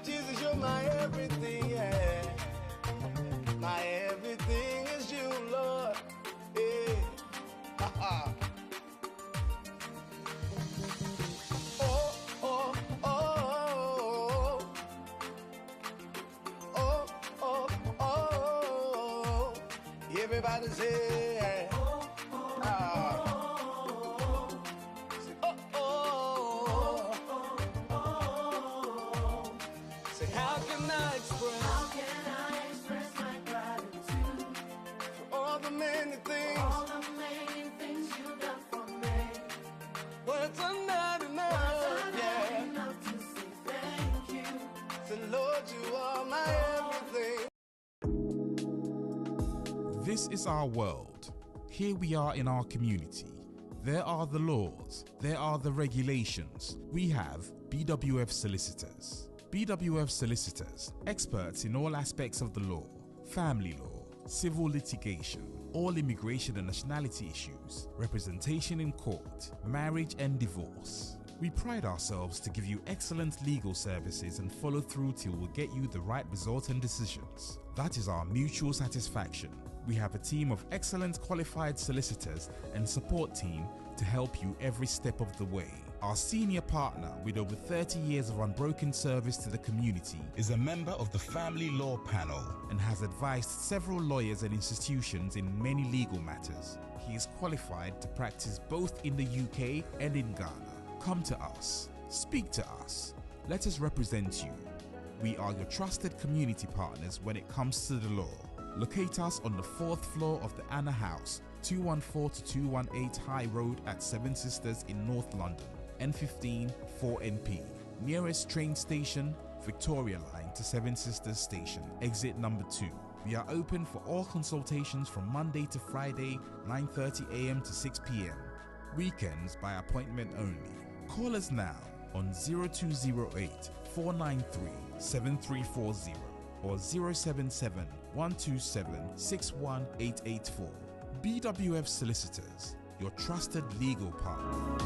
Jesus, you're my everything, yeah. My everything is you, Lord. Yeah. Oh, oh, oh, oh, oh, oh. Everybody say, say, how can I express my gratitude for all the many things you've done for me? Words are not enough, yeah, enough to say thank you. So Lord, you are my everything. This is our world. Here we are in our community. There are the laws. There are the regulations. We have BWF Solicitors. BWF Solicitors, experts in all aspects of the law, family law, civil litigation, all immigration and nationality issues, representation in court, marriage and divorce. We pride ourselves to give you excellent legal services and follow through till we get you the right result and decisions. That is our mutual satisfaction. We have a team of excellent qualified solicitors and support team to help you every step of the way. Our senior partner with over 30 years of unbroken service to the community is a member of the Family Law Panel and has advised several lawyers and institutions in many legal matters. He is qualified to practice both in the UK and in Ghana. Come to us. Speak to us. Let us represent you. We are your trusted community partners when it comes to the law. Locate us on the 4th floor of the Anna House, 214 to 218 High Road at Seven Sisters in North London, N15 4NP. Nearest train station, Victoria Line to Seven Sisters Station, exit number 2. We are open for all consultations from Monday to Friday, 9:30 a.m. to 6 p.m. Weekends by appointment only. Call us now on 0208 493 7340 or 077 127 61884. BWF Solicitors, your trusted legal partner.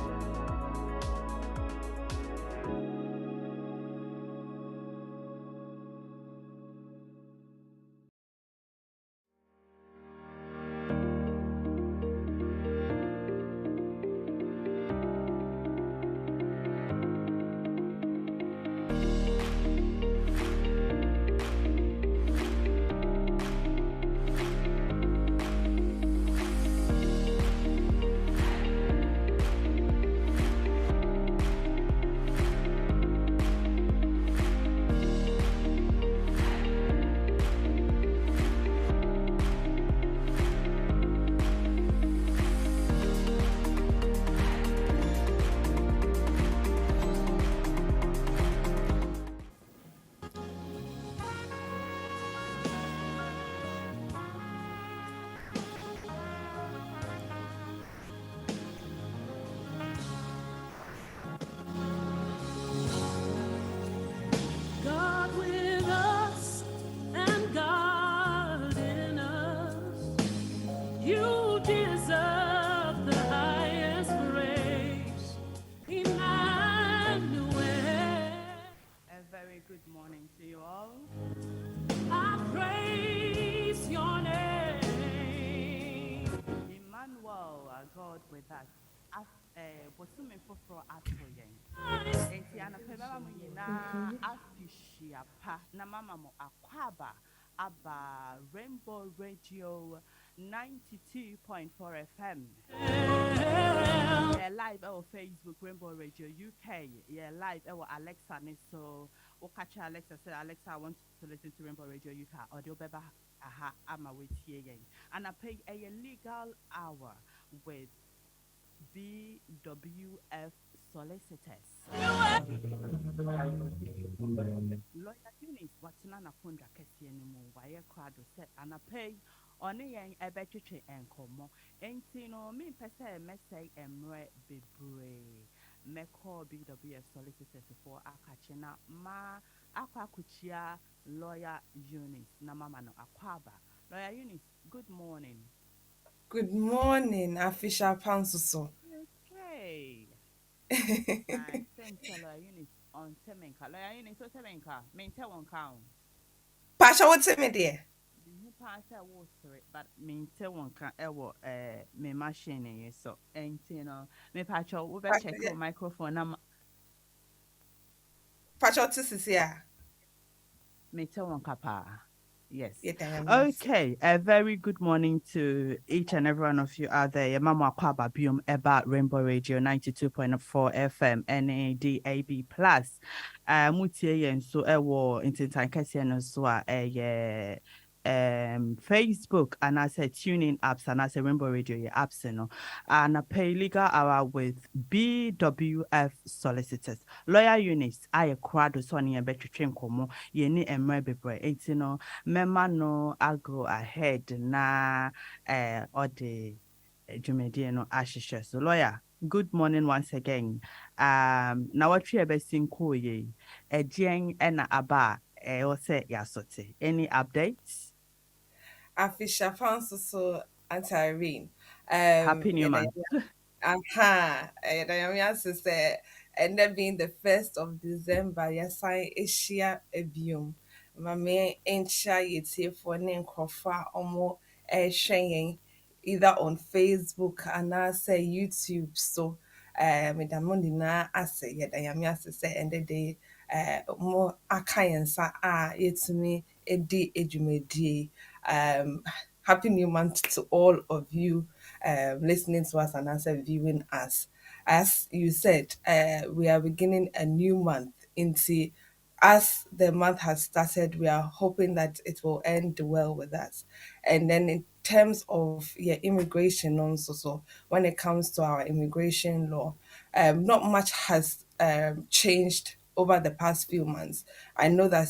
Good morning to you all. I praise your name. Emmanuel, God with us. Bosume foforo atoyen. Enti anapeba mu nyina afishia pa na mama mo akwaba aba Rainbow Radio 92.4 FM. Yeah, live on Facebook Rainbow Radio UK. Yeah, live on Alexa. So, catch Alexa. Say, Alexa, I want to listen to Rainbow Radio UK. Audio beba aha ama with here. And I pay a legal hour with BWF Solicitors. Lawyer Eunice, what's nana kunda kesi anymore? Why crowd set and I pay on a young ebechiche and como. Ain't no me per se messay emre bebre. Me call BWF Solicitors for Akachina ma Aquacuchia Lawyer Eunice Namama no Aquaba. Lawyer Eunice, good morning. Good morning, Afisha Pansuso. Okay. Nice. Thanks, Lawyer Eunice. on Temenka. Lawyer Eunice, so Temenka, maintain one count. Pasha, what's it, me dear? Me pass a water, but maintain one count. Me machine so ain't me patch out. We better Pasha, check your microphone. I'm Pasha, what's this here? maintain one kapa. Yes. Yeah, damn, yes. Okay. A very good morning to each and every one of you out there. Your mama kwaba biom eba Rainbow Radio 92.4 FM NADAB plus. Mutie yen so ewo intintan kese no so a Facebook and I said tuning apps and I said Rainbow Radio your apps no and a pay legal hour with BWF Solicitors. Lawyer Eunice I crowd so ni ebetwetwe nkomo ye ni emre bebre enti no mema no I go ahead na or the dwumadie no ahyehyɛ so lawyer good morning once again na watwe ebesin koye ɛdeɛn ɛna aba ɛwɔ sɛ yɛasote any updates. Afisha fanso so anti-Irene. Happy new Yeah, month. aha, yeah, say, and that being the 1st of December, yes, I Asia Abium. Mame ain't shy it's here for name Crawford or more sharing either on Facebook and I say YouTube. So, with the money na I say, yeah, I am yes to say, and the day, more akayansa, it's me, a D, um, happy new month to all of you listening to us and also viewing us. As you said, we are beginning a new month. Into as the month has started, we are hoping that it will end well with us. And then in terms of immigration also, so when it comes to our immigration law, not much has changed over the past few months. I know that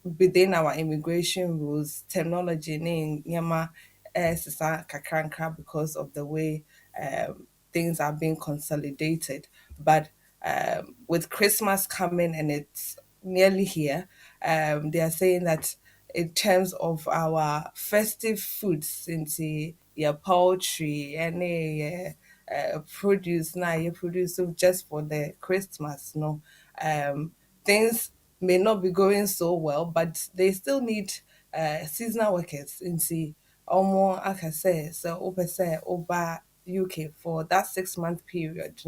within our immigration rules, terminology in Yama sisa kakranka because of the way things are being consolidated. But with Christmas coming and it's nearly here, they are saying that in terms of our festive foods, into your poultry, any produce now, you produce so just for the Christmas, no, things may not be going so well, but they still need seasonal workers in see almost like I say, so over UK for that 6 month period,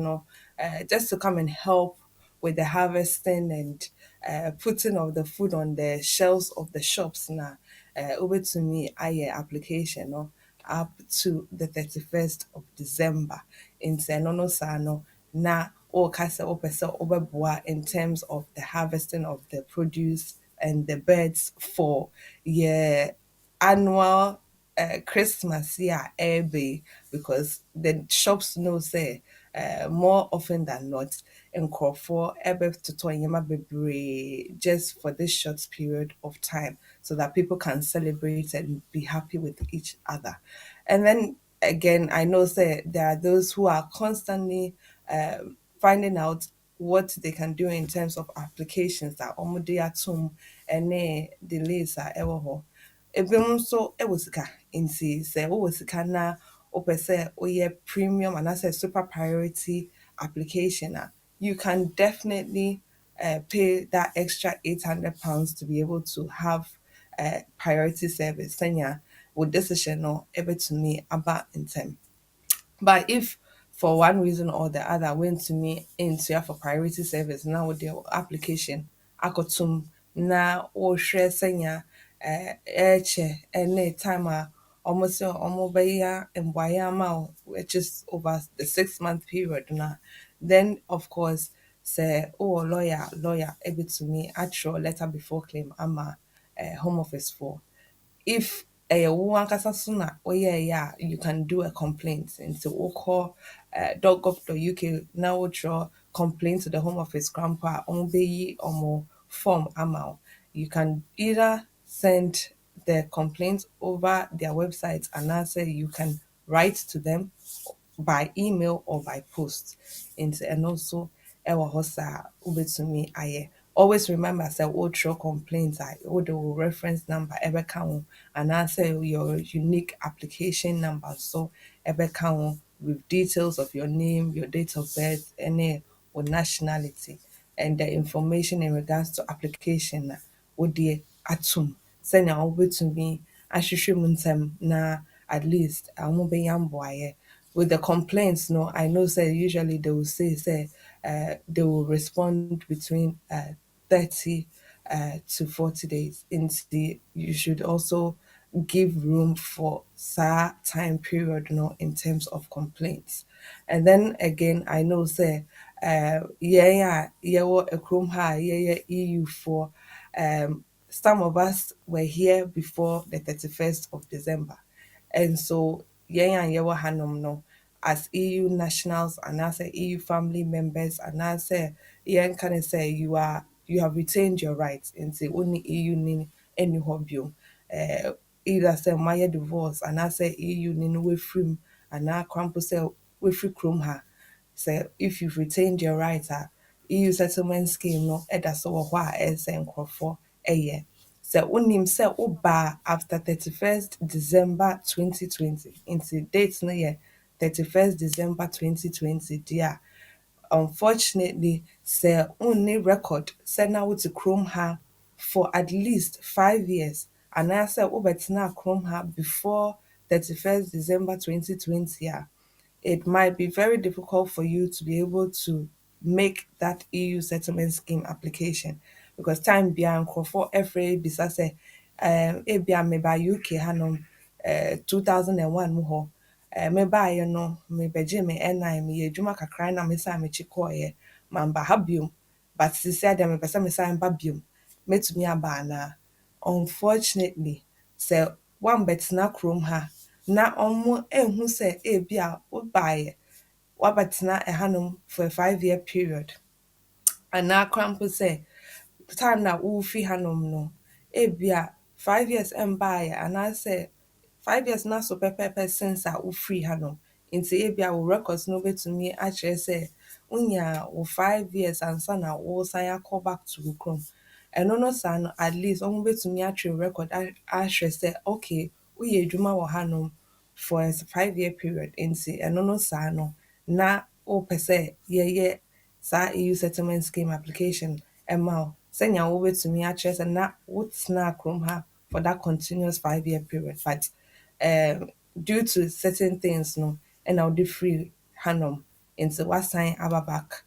just to come and help with the harvesting and putting of the food on the shelves of the shops now. Over to me, I application no up to the 31st of December in Senono Sano na o kasa opesa obeboa in terms of the harvesting of the produce and the birds for yeah annual Christmas yeah every because the shops know say more often than not nkurɔfoɔ ɛbɛtotɔ nneɛma bebree just for this short period of time so that people can celebrate and be happy with each other. And then again, I know say there are those who are constantly finding out what they can do in terms of applications that ɔmo atum ɛne delays a ɛwɔ hɔ. Ebinom nso wɔ sika nti sɛ wowɔ sika na wopɛ sɛ woyɛ premium anaasɛ super priority application you can definitely pay that extra £800 to be able to have priority service. Senya with decision no able to me about in time. But if for one reason or the other went to me into for priority service now with the application akotum na o share senya eche any time almost almost by which is over the 6 month period now then of course say oh lawyer able to me actual letter before claim ama home office for if a wo ankasa so na woyɛɛyɛ you can do a complaint nti wokɔ .gov.uk na wotwerɛ complaint to the home office grandpa a ɔmo bɛyi ɔmo form ama wo. You can either send the complaint over their website and answer you can write to them by email or by post nti ɛno nso ɛwɔ hɔ saa wobɛtumi ayɛ. Always remember say wotwerɛ complaint a wode wo reference number ɛbɛka ho anaasɛ your unique application number so ɛbɛka ho with details of your name, your date of birth, ɛne wo nationality. and the information in regards to application na wode atom sɛnea wobɛtumi ahwehwɛ mu nsɛm na at least ɔmo bɛnya mboayɛ. With the complaints, no, I know say usually they will say they will respond between 30 to 40 days. You should also give room for time period, in terms of complaints. And then again, I know say yeah a chrome high, yeah EU for some of us were here before the 31st of December. And so yɛn a yɛwɔ hanom no, as EU nationals and as EU family members and as yɛn kind of say you have retained your rights nti only EU ni any hɔ bio. Either sɛ moayɛ divorce and as EU ni no wafiri mu anaa kwan mpo sɛ wafiri kurom ha. So if you've retained your rights EU settlement scheme no ɛda so wɔ hɔ a ɛsɛ nkurɔfoɔ ɛyɛ. Sɛ wonim sɛ wobaa after 31st December 2020 nti date no yɛ 31st December 2020 deɛ a, unfortunately sɛ wonni record sɛ na wote kurom ha for at least 5 years anaasɛ wobɛtenaa kurom ha before 31st December 2020 a, it might be very difficult for you to be able to make that EU settlement scheme application because time biara nkurɔfoɔ ɛfrɛ bisa sɛ ebia meba UK hanom 2001 mu hɔ mebaeɛ no mebɛgye me NI meyɛ adwuma kakra na mesan mekyi kɔɔeɛ mamba ha biom but seesei deɛ mepɛ sɛ mesan ba biom mɛtumi aba anaa. Unfortunately sɛ woambɛtena kurom ha na ɔmo ehu sɛ ebia wobaeɛ wabɛtena ɛhanom for a 5 year period anaa koraa mpo sɛ time na wofi hanom no ebia 5 years ɛmbaeɛ anaasɛ 5 years na so pɛpɛɛpɛ since a wofiri hanom nti ebia wo records no bɛtumi akyerɛ sɛ wonya wo 5 years ansa na wosan akɔ back to wo kurom. Ɛno no saa no at least ɔmo bɛtumi atwe wo record ahwɛ sɛ okay woyɛ adwuma wɔ hanom for a 5 year period nti ɛno no saa no na wopɛ sɛ yɛyɛ saa EU settlement scheme application ɛma wo sɛnea wobɛtumi akyerɛ sɛ na wotenaa kurom ha for that continuous 5 year period but due to certain things no ɛna wode firi hanom nti woasan aba back.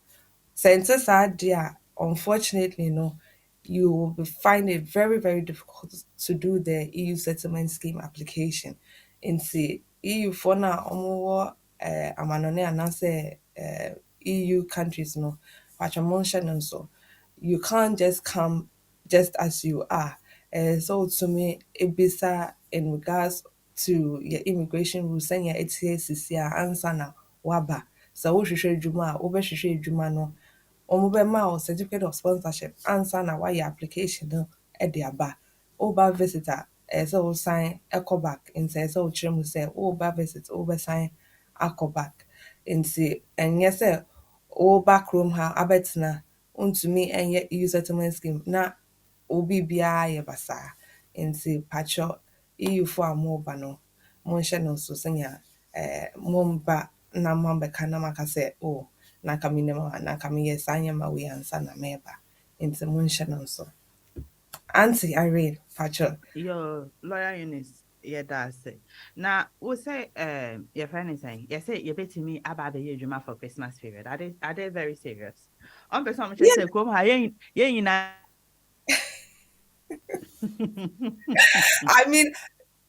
Sɛ nte saa deɛ a unfortunately no you will find it very very difficult to do the EU settlement scheme application. Nti EU for no a ɔmowɔ amanɔne anaasɛ EU countries no patwɛ monhyɛ no nso you can't just come just as you are. So to me ebisa in regards to your immigration rules sɛnea ɛte sisi a ansa na waba. Sɛ wohwehwɛ adwuma a wobɛhwehwɛ adwuma no ɔmo bɛma wo certificate of sponsorship ansa na wayɛ application no de aba. Woba visit a ɛsɛ sɛ wosan kɔ back nti ɛsɛ sɛ wokyerɛ mu sɛ woba visit wobɛsan akɔ back nti ɛnyɛ sɛ woba kurom ha abɛtena wontumi nyɛ EU settlement scheme na wo biribiara yɛ basaa nti patwɛ EU fo a moba no monhyɛ no nso sɛnea momba na moabɛka na maka sɛ oh na anka menim a na anka meyɛ saa nneɛma wei ansa na mɛba nti monhyɛ no nso. Auntie Irene patwɛ Yo, lawyer Eunice, yeah, that's it. Now, we say, your friend is saying, you say, you bet me about the year for Christmas period. Are they very serious? On person, just say, come here, you know. I mean,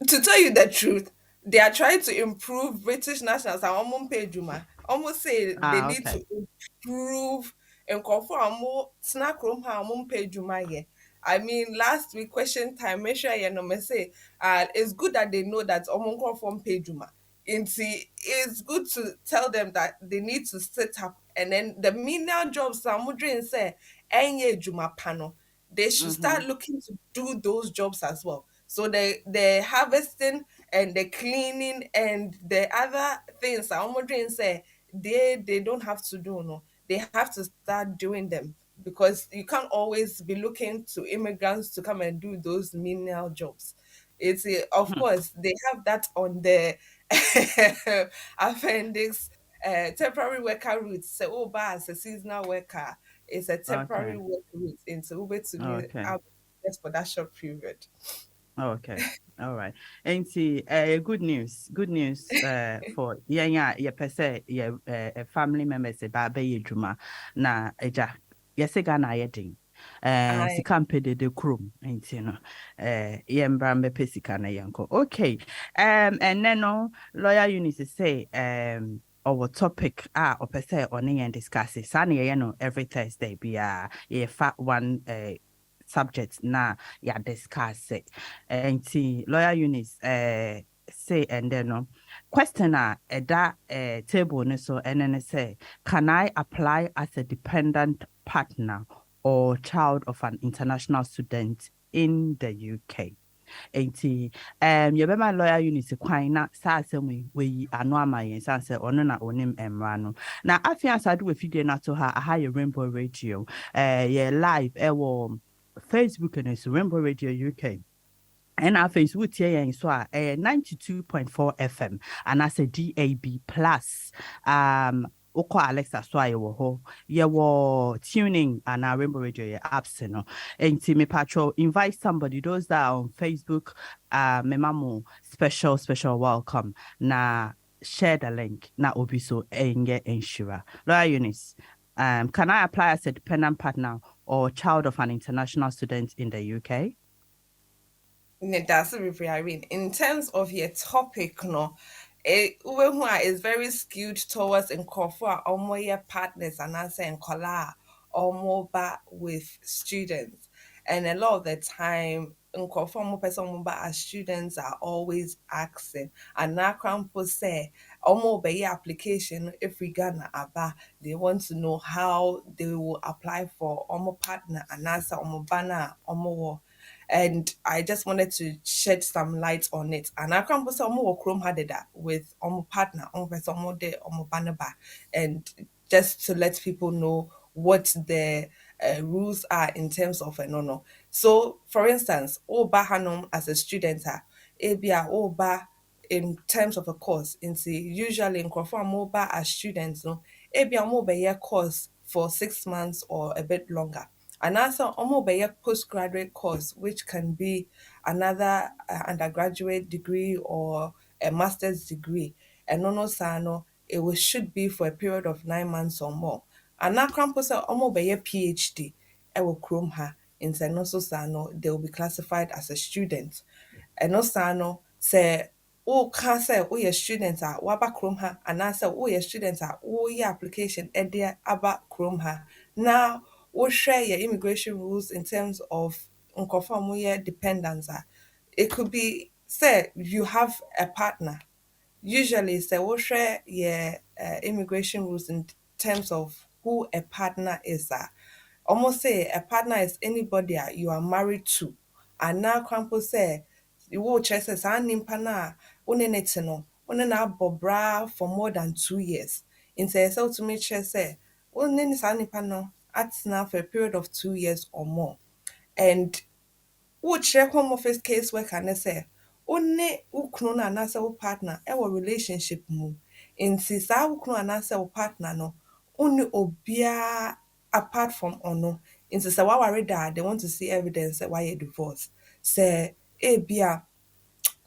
to tell you the truth, they are trying to improve British nationals and almost pay Juma. Almost say they need Okay. to improve and conform more snack room how pay Juma here. I mean, last week question time, make sure you know me say, it's good that they know that conform pay Juma. It's good to tell them that they need to set up and then the menial jobs Samudrin say, enye Juma panel. They should start looking to do those jobs as well. So the harvesting and the cleaning and the other things Amodrin say they don't have to do no. They have to start doing them because you can't always be looking to immigrants to come and do those menial jobs. It's of course they have that on the appendix temporary worker route. Say oh as a seasonal worker It's a Okay. temporary work route into Uber to me Okay. out just for that short period. Okay. All right. And see, good news. Good news. For yeah, person, yeah, family members, baba yedruma na eja. Yes, Ghana yedin. I Sika mpede de krum. And you know, yembra mbepe sika na yanko. Okay. And then no lawyer Eunice say our topic or per se on and discuss it. Sunny, you know, every Thursday be yeah, fat one subject na yeah discuss it. Nti lawyer Eunice say and then no question at that table ne so and then say can I apply as a dependent partner or child of an international student in the UK? Enti yɛbɛma lawyer Eunice kwan na saa asɛm yi wɔyi ano ama yɛn san sɛ ɔno na onim mmara no na afei asade wɔ fidie no ato ha aha yɛ Rainbow Radio yɛ live ɛwɔ Facebook no so Rainbow Radio UK and our Facebook here and so 92.4 FM and as a DAB plus Oko Alexa so I wo ye wo tuning and our Rainbow Radio your apps no and me patrol invite somebody those that are on Facebook me mamu special welcome na share the link na obi so enge ensure Lawyer Eunice can I apply as a dependent partner or child of an international student in the UK? That's very Irene. In terms of your topic, no, it is very skewed towards nkorɔfo a ɔmo partners and answer nkola ɔmo ba with students, and a lot of the time nkorɔfo a ɔmo pɛ sɛ ɔmo ba as students are always asking, and na krampo say ɔmo bɛyɛ application if we Ghana aba, they want to know how they will apply for ɔmo partner and answer ɔmo ba na ɔmo wɔ. And I just wanted to shed some light on it. And I can't say omo Chrome had that with omo partner, omo person omo de omo banaba, and just to let people know what the rules are in terms of no no. So, for instance, oba hanum as a student, ebia oba in terms of a course, into usually in Moba as students, no, ebia omo course for 6 months or a bit longer. And also a postgraduate course, which can be another undergraduate degree or a master's degree. And no sano, should be for a period of 9 months or more. And now campus a PhD, will chrome her in no sano, they will be classified as a student. And no sano say woka sɛ woyɛ student a woaba kurom ha anaasɛ woyɛ student a woyɛ application ɛde aba kurom ha na wohwɛ yɛ immigration rules in terms of nkurɔfoɔ a wɔyɛ dependents a, it could be say you have a partner. Usually sɛ wohwɛ yɛ immigration rules in terms of who a partner is a, almost say a partner is anybody you are married to. And now crampo say you will check say saa nimpa na one ne te no one na abɔ bra for more than 2 years. In say so to make sure say one ne saa nimpa no atena for a period of 2 years or more. And wokyerɛ home office case worker ne sɛ wo ne wo kunu no anaasɛ wo partner ɛwɔ relationship mu nti saa wo kunu anaasɛ wo partner no wo ne obiara apart from ɔno nti sɛ woaware da they want to see evidence sɛ woayɛ divorce sɛ ebia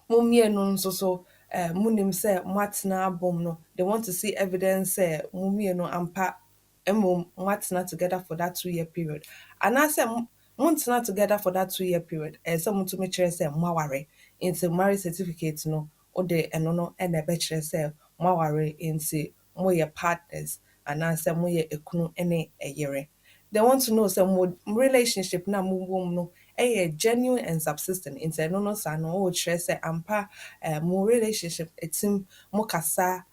mo mmienu nso so monim sɛ moatena abom no they want to see evidence sɛ mo mmienu ampa mmom moatena together for that 2 year period anaasɛ montena together for that 2 year period ɛsɛ motumi kyerɛ sɛ moaware nti marriage certificate no wode ɛno no ɛna ɛbɛkyerɛ sɛ moaware nti moyɛ partners anaasɛ moyɛ ekunu ne ɛyere. They want to know some relationship na mo wɔ mu no genuine and subsistent nti ɛno no saa no wɔrekyerɛ sɛ ampa mo relationship etim mo kasa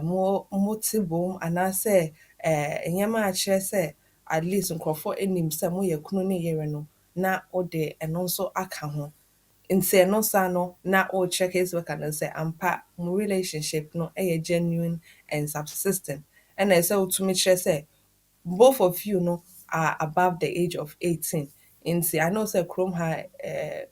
mo te bom anaasɛ nneɛma a kyerɛ sɛ at least nkurɔfoɔ anim sɛ moyɛ kunu ne yere no na wode ɛno nso aka ho nti ɛno saa no na wɔrekyerɛ case worker no sɛ ampa mo relationship no genuine and subsistent ɛna ɛsɛ wotumi kyerɛ sɛ both of you no are above the age of 18. Nti I know say Chrome ha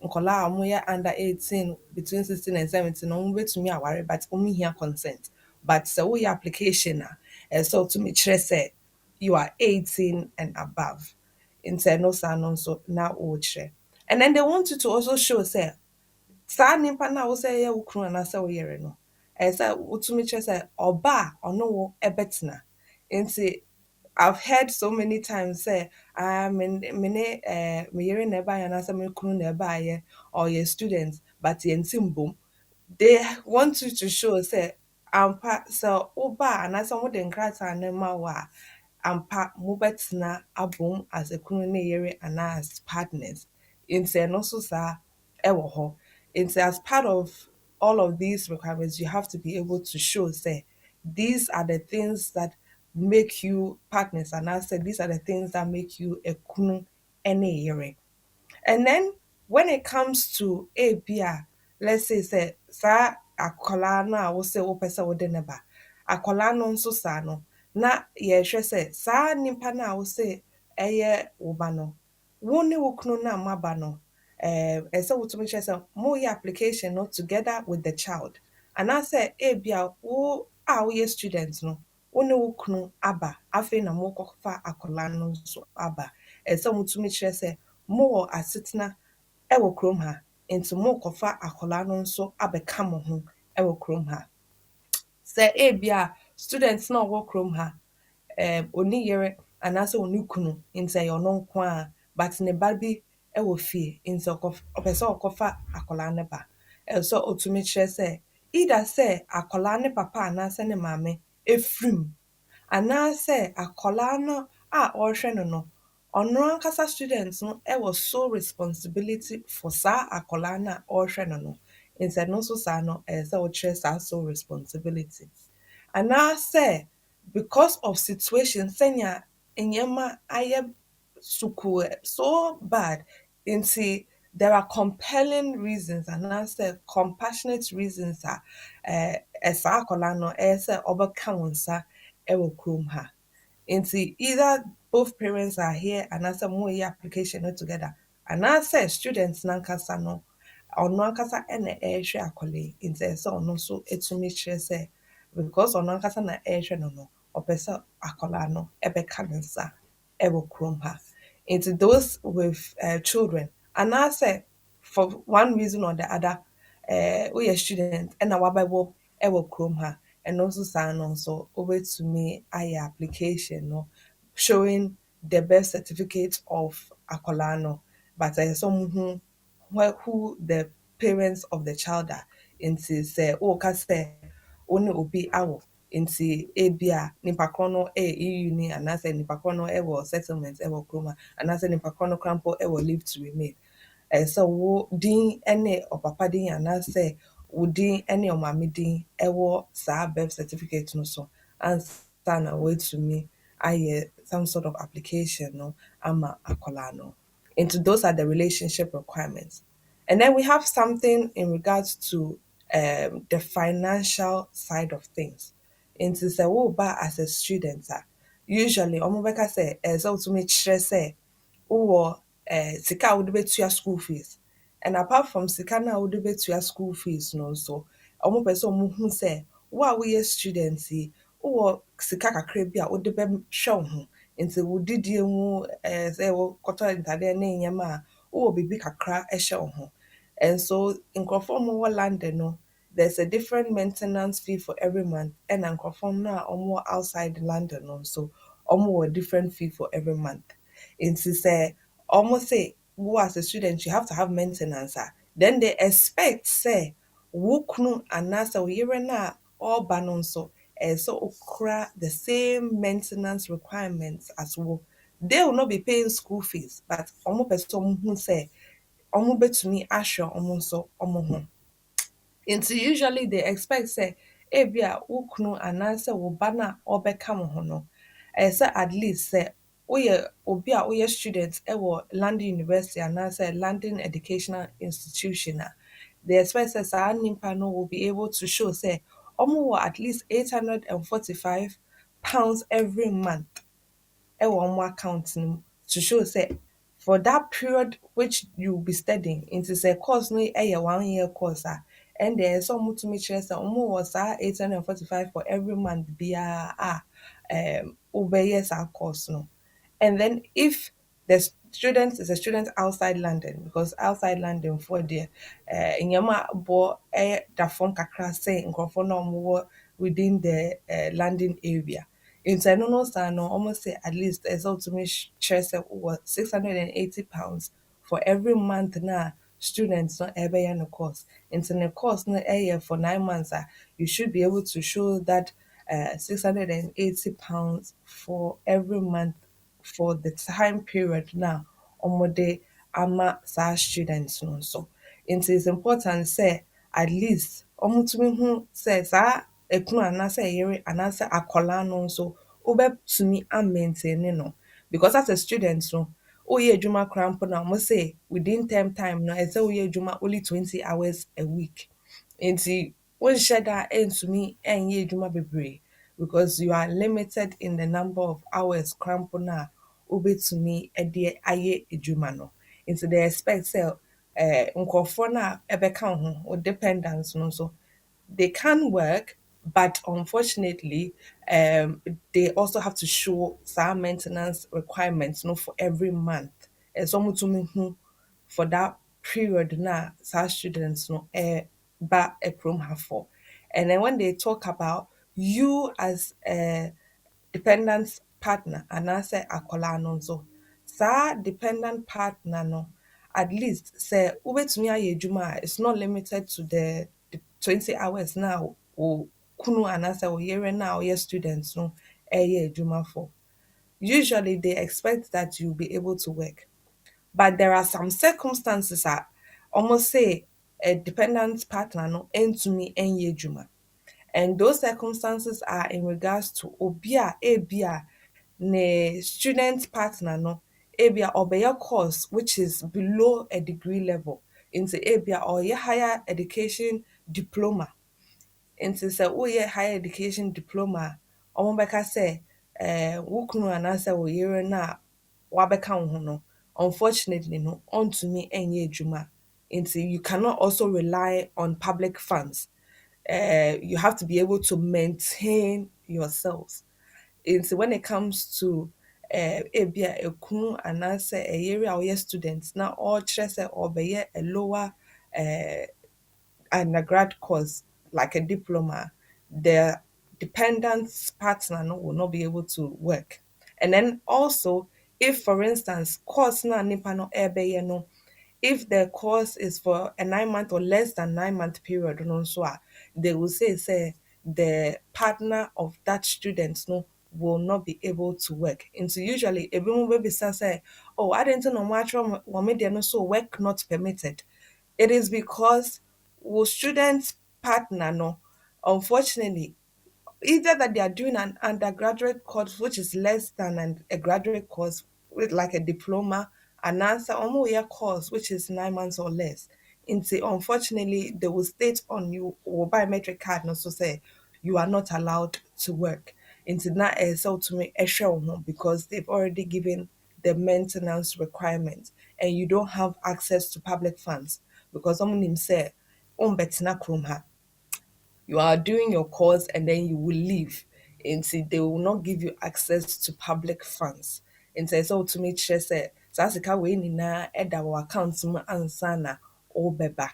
nkola a moyɛ under 18 between 16 and 17 no betumi aware but omi hia consent. But sɛ woyɛ application a so to me kyerɛ sɛ you are 18 and above. Nti no saa no nso na wokyerɛ. And then they want you to also show say saa nipa na wo sɛ ɛyɛ wo kunu anaasɛ wo yere no ɛyɛ sɛ wotumi kyerɛ sɛ ɔba a ɔno wo ɛbɛtena. Nti I've heard so many times say, me ne me yere na ɛbaeɛ anaasɛ me kunu na ɛbaeɛ or yɛ students but yɛnti mbom. They want you to show say ampa sɛ woba a anaasɛ mode nkrataa no ma wo a ampa mobɛtena abom as a kunu ne yere anaa as partners. Nti ɛno nso saa ɛwɔ hɔ. Nti as part of all of these requirements, you have to be able to show say these are the things that make you partners and I said these are the things that make you a kunu and a yere. And then when it comes to ABA, let's say sa akwalaa no a wo sɛ wopɛ sɛ wode ne ba. Akwalaa no nso saa no, na yɛhwɛ sɛ saa nipa no a wo sɛ ɛyɛ wo ba no, wo ne wo kunu no a moaba no, ɛsɛ wotumi kyerɛ sɛ moyɛ application no together with the child. Anaasɛ ebia wo a woyɛ student no, wo ne wo kunu aba, afei na mokɔfa akwalaa no nso aba. Ɛsɛ motumi kyerɛ sɛ mowɔ asetena ɛwɔ kurom ha nti mokɔfa akwadaa no nso abɛka mo ho ɛwɔ kurom ha. Sɛ ebia students na ɔwɔ kurom ha oni yere anaasɛ oni kunu nti ɛyɛ ɔno nko a but ne ba bi ɛwɔ fie nti ɔpɛ sɛ ɔkɔfa akwadaa no ba. Ɛsɛ otumi kyerɛ sɛ either sɛ akwadaa ne papa anaasɛ ne maame efirim anaasɛ akwadaa no a ɔrehwɛ no no ɔno ankasa student no ɛwɔ sole responsibility for saa akwadaa no a ɔrehwɛ no no. Nti ɛno nso saa no ɛyɛ sɛ wokyerɛ saa sole responsibility. Anaasɛ because of situation sɛnea nneɛma ayɛ sukuu so bad nti there are compelling reasons anaasɛ compassionate reasons a saa akwadaa no ɛyɛ sɛ ɔbɛka wo nsa ɛwɔ kurom ha. Nti either both parents are here anaasɛ moyɛ application no together anaasɛ students nankasa no ɔno ankasa ɛna ɛrehwɛ akwadaa yi nti ɛsɛ sɛ ɔno nso etumi kyerɛ sɛ because ɔno ankasa na ɛrehwɛ no no ɔpɛ sɛ akwadaa no ɛbɛka ne nsa ɛwɔ kurom ha. Nti those with children anaasɛ for one reason or the other woyɛ student ɛna wabɛwɔ ɛwɔ kurom ha ɛno nso saa no nso wobɛtumi ayɛ application no showing the birth certificate of akwadaa no but ɛyɛ sɛ ɔmo hu who the parents of the child are. Nti sɛ woka sɛ wo ne obi awo nti ebia nipa korɔ no ɛyɛ EU anaasɛ nipa korɔ no ɛwɔ settlement ɛwɔ kurom ha anaasɛ nipa korɔ no koraa mpo ɛwɔ leave to remain. Ɛsɛ wo din ɛne ɔpapa din anaasɛ wo din ɛne ɔmaame din ɛwɔ saa birth certificate no so ansa na woetumi ayɛ some sort of application no ama akwadaa no. Into those are the relationship requirements. And then we have something in regards to the financial side of things. Into sɛ woba as a student usually ɔmo bɛka sɛ ɛsɛ wotumi kyerɛ sɛ wowɔ sika a wode bɛtua school fees. And apart from sika na wode bɛtua school fees no nso ɔmo pɛ sɛ ɔmo hu sɛ wo a woyɛ student yi wowɔ sika kakra bi a wode bɛhwɛ wo ho. Nti wo didie mu sɛ wokɔtɔ ntadeɛ ne nneɛma a wowɔ biribi kakra ɛhyɛ wo ho. And so nkurɔfoɔ a wɔwɔ London no there's a different maintenance fee for every month ɛna nkurɔfoɔ no a wɔwɔ outside London no nso wɔwɔ different fee for every month. Nti sɛ wɔn say wo as a student you have to have maintenance then they expect say wo kunu anaasɛ wo yere no a ɔreba no nso ɛsɛ okura the same maintenance requirements as wo. They will not be paying school fees but wɔn pɛ sɛ wɔn hu sɛ wɔn bɛtumi ahwɛ wɔn nso wɔn ho. Nti usually they expect say ebia wo kunu anaasɛ wo ba no a ɔbɛka mo ho no ɛsɛ at least sɛ woyɛ obi a woyɛ student ɛwɔ London University anaasɛ London Educational Institution they expect sɛ saa nipa no will be able to show say ɔmo wɔ at least £845 every month ɛwɔ ɔmo account no mu to show say for that period which you will be studying nti sɛ course no ɛyɛ 1 year course and then sɛ ɔmo tumi kyerɛ sɛ ɔmo wɔ saa £845 for every month biara wobɛyɛ saa course no. And then if the student is a student outside London, because outside London for the nyama bo da fam kakra say nkrofo na omo within the London area. In no sa no almost say at least as to me share say over £680 for every month na students no ebe no course. Into the course no year for 9 months you should be able to show that £680 for every month for the time period now ɔmo ama saa students no so. Nti it's important say at least ɔmo tumi hu sɛ saa ekunu anaasɛ ɛyere anaasɛ akwadaa no nso wobɛtumi a maintain no, because as a student no woyɛ adwuma koraa mpo na ɔmo say within term time no ɛsɛ woyɛ adwuma only 20 hours a week. Nti wonhyɛ da ntumi nyɛ adwuma bebree because you are limited in the number of hours koraa mpo no a wobɛtumi de ayɛ adwuma no. Nti they expect sɛ nkurɔfoɔ no a ɛbɛka wo ho wo dependants no nso they can work, but unfortunately, they also have to show some maintenance requirements, for every month. And so much for that period na some students no ba a prom have for. And then when they talk about you as a dependent partner and answer akola no nso saa dependent partner no at least say ubetumi aye adwuma it's not limited to the 20 hours now o kunu anasa o yere na o students no eye adwuma for. Usually they expect that you'll be able to work, but there are some circumstances that almost say a dependent partner no entumi enye adwuma, and those circumstances are in regards to obia ebia ne student partner no ebia obey course which is below a degree level into ebia or your higher education diploma. Into say woyɛ higher education diploma a ɔmo bɛka sɛ wo kunu anaasɛ wo yere no a wabɛka wo ho no unfortunately no ɔntumi ɛnyɛ adwuma. Nti you cannot also rely on public funds. You have to be able to maintain yourselves. Nti when it comes to ebia ekunu anaasɛ ɛyere a ɔyɛ student na ɔrekyerɛ sɛ ɔbɛyɛ a lower undergrad course like a diploma, the dependent partner no, will not be able to work. And then also, if for instance, course na nipa no ebe no, if the course is for a 9 month or less than 9 month period, no, so they will say the partner of that student no will not be able to work. And so usually, everyone will be say, oh, I didn't know much no so work not permitted. It is because will student partner no, unfortunately, either that they are doing an undergraduate course which is less than a graduate course with like a diploma, and answer almost a course which is 9 months or less. Into unfortunately they will state on you or biometric card no so say you are not allowed to work. Into that so to me a show because they've already given the maintenance requirements and you don't have access to public funds because someone say betina krom ha you are doing your course and then you will leave until they will not give you access to public funds. And so to me kyerɛ sɛ saa sika wei nyinaa ɛda wɔ account mu ansa na ɔrebɛba.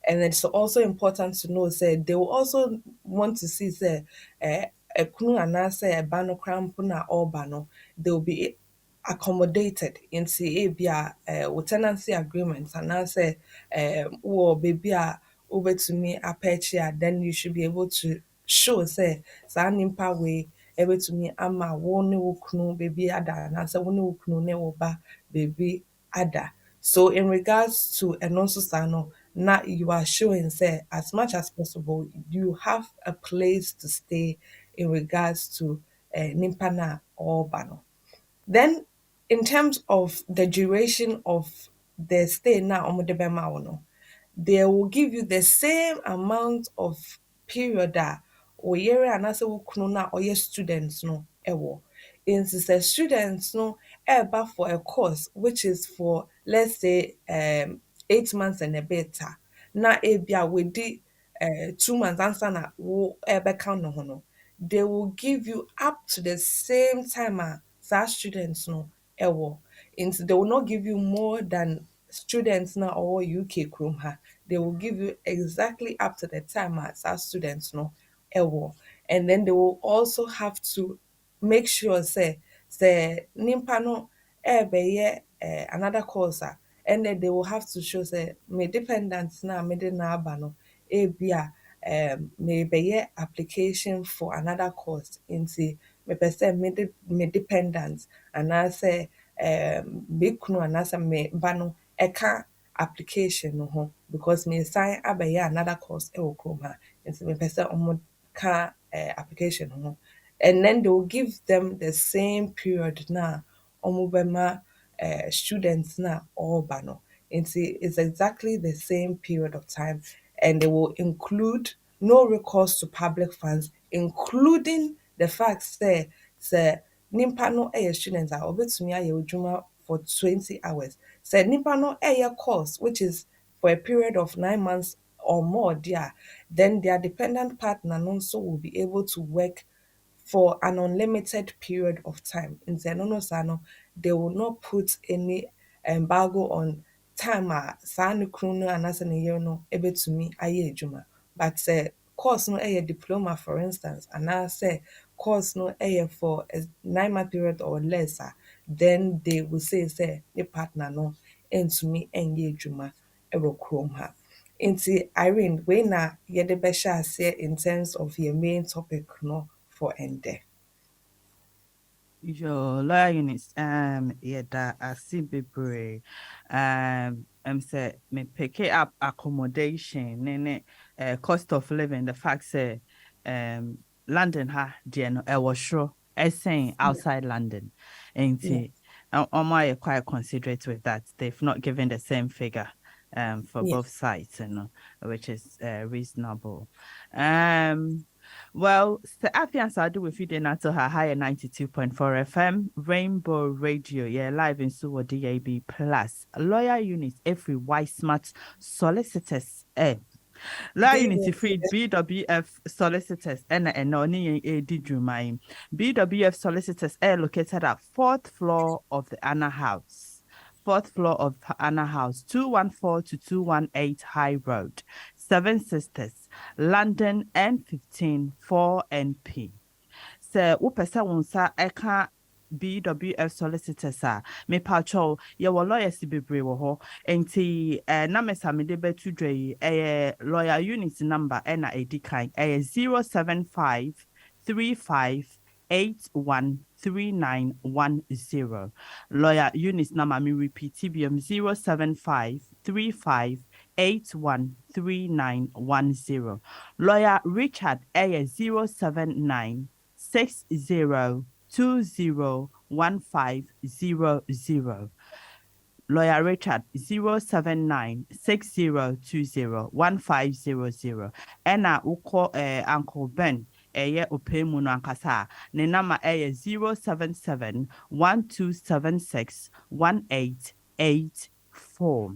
And it's also important to know say they will also want to see say ɛkunu anaasɛ ɛba no koraa mpo na ɔreba no they will be accommodated into ebia wo tenancy agreement anaasɛ wowɔ baabi a wobɛtumi apɛkye a then you should be able to show say saa nyimpa wei ɛbɛtumi ama wo ne wo kunu baabi ada anaasɛ wo ne wo kunu ne wo ba baabi ada. So in regards to ɛno nso saa no na you are showing say as much as possible you have a place to stay in regards to nyimpa na ɔreba no. Then in terms of the duration of the stay na ɔmo de bɛma wo no, they will give you the same amount of period a wo yere anaasɛ wo kunu no a ɔyɛ students no ɛwɔ. Nti sɛ students no ɛreba for a course which is for let's say 8 months and a bit na ebia wɔdi 2 months ansa na wo ɛbɛka no ho no, they will give you up to the same time as students no ewo. They will not give you more than students now or UK kurom ha. They will give you exactly up to the time as students no ewo. And then they will also have to make sure say nimpa no ɛbɛyɛ another course and then they will have to show say me dependents na me de na aba no ebi mebɛyɛ application for another course nti mepɛ sɛ me dependent anaasɛ me kunu anaasɛ me ba no ɛka application no ho because mesan abɛyɛ another course ɛwɔ kurom ha nti mepɛ sɛ ɔmo ka application no ho and then they will give them the same period na ɔmo bɛma students na ɔreba no nti it's exactly the same period of time and they will include no recourse to public funds including the fact sɛ nimpa no ɛyɛ student a obetumi ayɛ adwuma for 20 hours sɛ nimpa no ɛyɛ course which is for a period of 9 months or more there then their dependent partner no nso will be able to work for an unlimited period of time. In no Sano, they will not put any embargo on time saa ne kunu no anaasɛ ne yere no ɛbɛtumi ayɛ adwuma. But course no ɛyɛ diploma for instance anaasɛ course no ɛyɛ for a 9 month period or less then they will say ne partner no ɛntumi ɛnyɛ adwuma ɛwɔ kurom ha. Nti Irene, wei na yɛde bɛhyɛ aseɛ in terms of your main topic no for ende. Yo, lawyer Eunice, yeah, that I see bebre. Say me pick it up accommodation, cost of living, the fact say, London no, I was sure, I saying outside London, ain't it? I quite considerate with that. They've not given the same figure, for both sides, which is reasonable. Well, the Afians I do with you then to her higher 92.4 FM, Rainbow Radio, yeah, live in Suwo DAB Plus. Lawyer Eunice, every wise smart solicitors, Lawyer Eunice free BWF Solicitors, and only did you mind? BWF Solicitors are located at 4th floor of the Anna House. 4th floor of Anna House, 214 to 218 High Road, Seven Sisters, London N15 4NP. Sir, upesa wonsa eka BWF Solicitors me pacho ye wo lawyers bebre wo ho enti na mesa me de betu dwe lawyer unit number na edikan 075 35 813910. Lawyer Eunice Nama me repeat TBM 075 35 813910. Lawyer Richard A 079 60201500. Lawyer Richard 07960201500. Ena uko Uncle Ben opemu no ankasa ne number 077 1276 1884.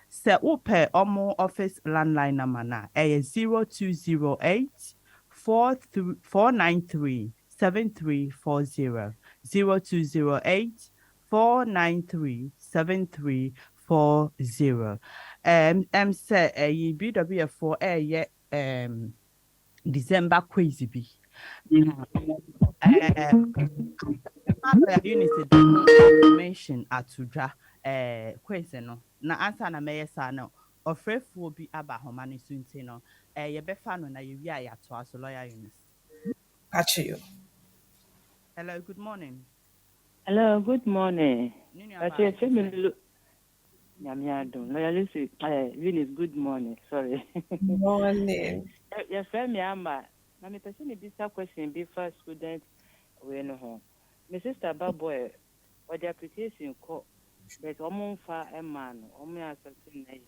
Se upe omo office landline number na 0208 493 7340 0208 493 7340. Say BWF for December crazy be. Unity information atudra question no na answer na meye sa no ofrefuo bi aba homa ne sunti no ye befa no na ye wi ayato aso lawyer Eunice. Catch you. Hello, good morning. Hello, good morning. Eunice, good morning. Sorry. Morning. Your friend me ama. Na me person be this question before student we no home. My sister Baboy, or the application call, but fa a man, accepting name.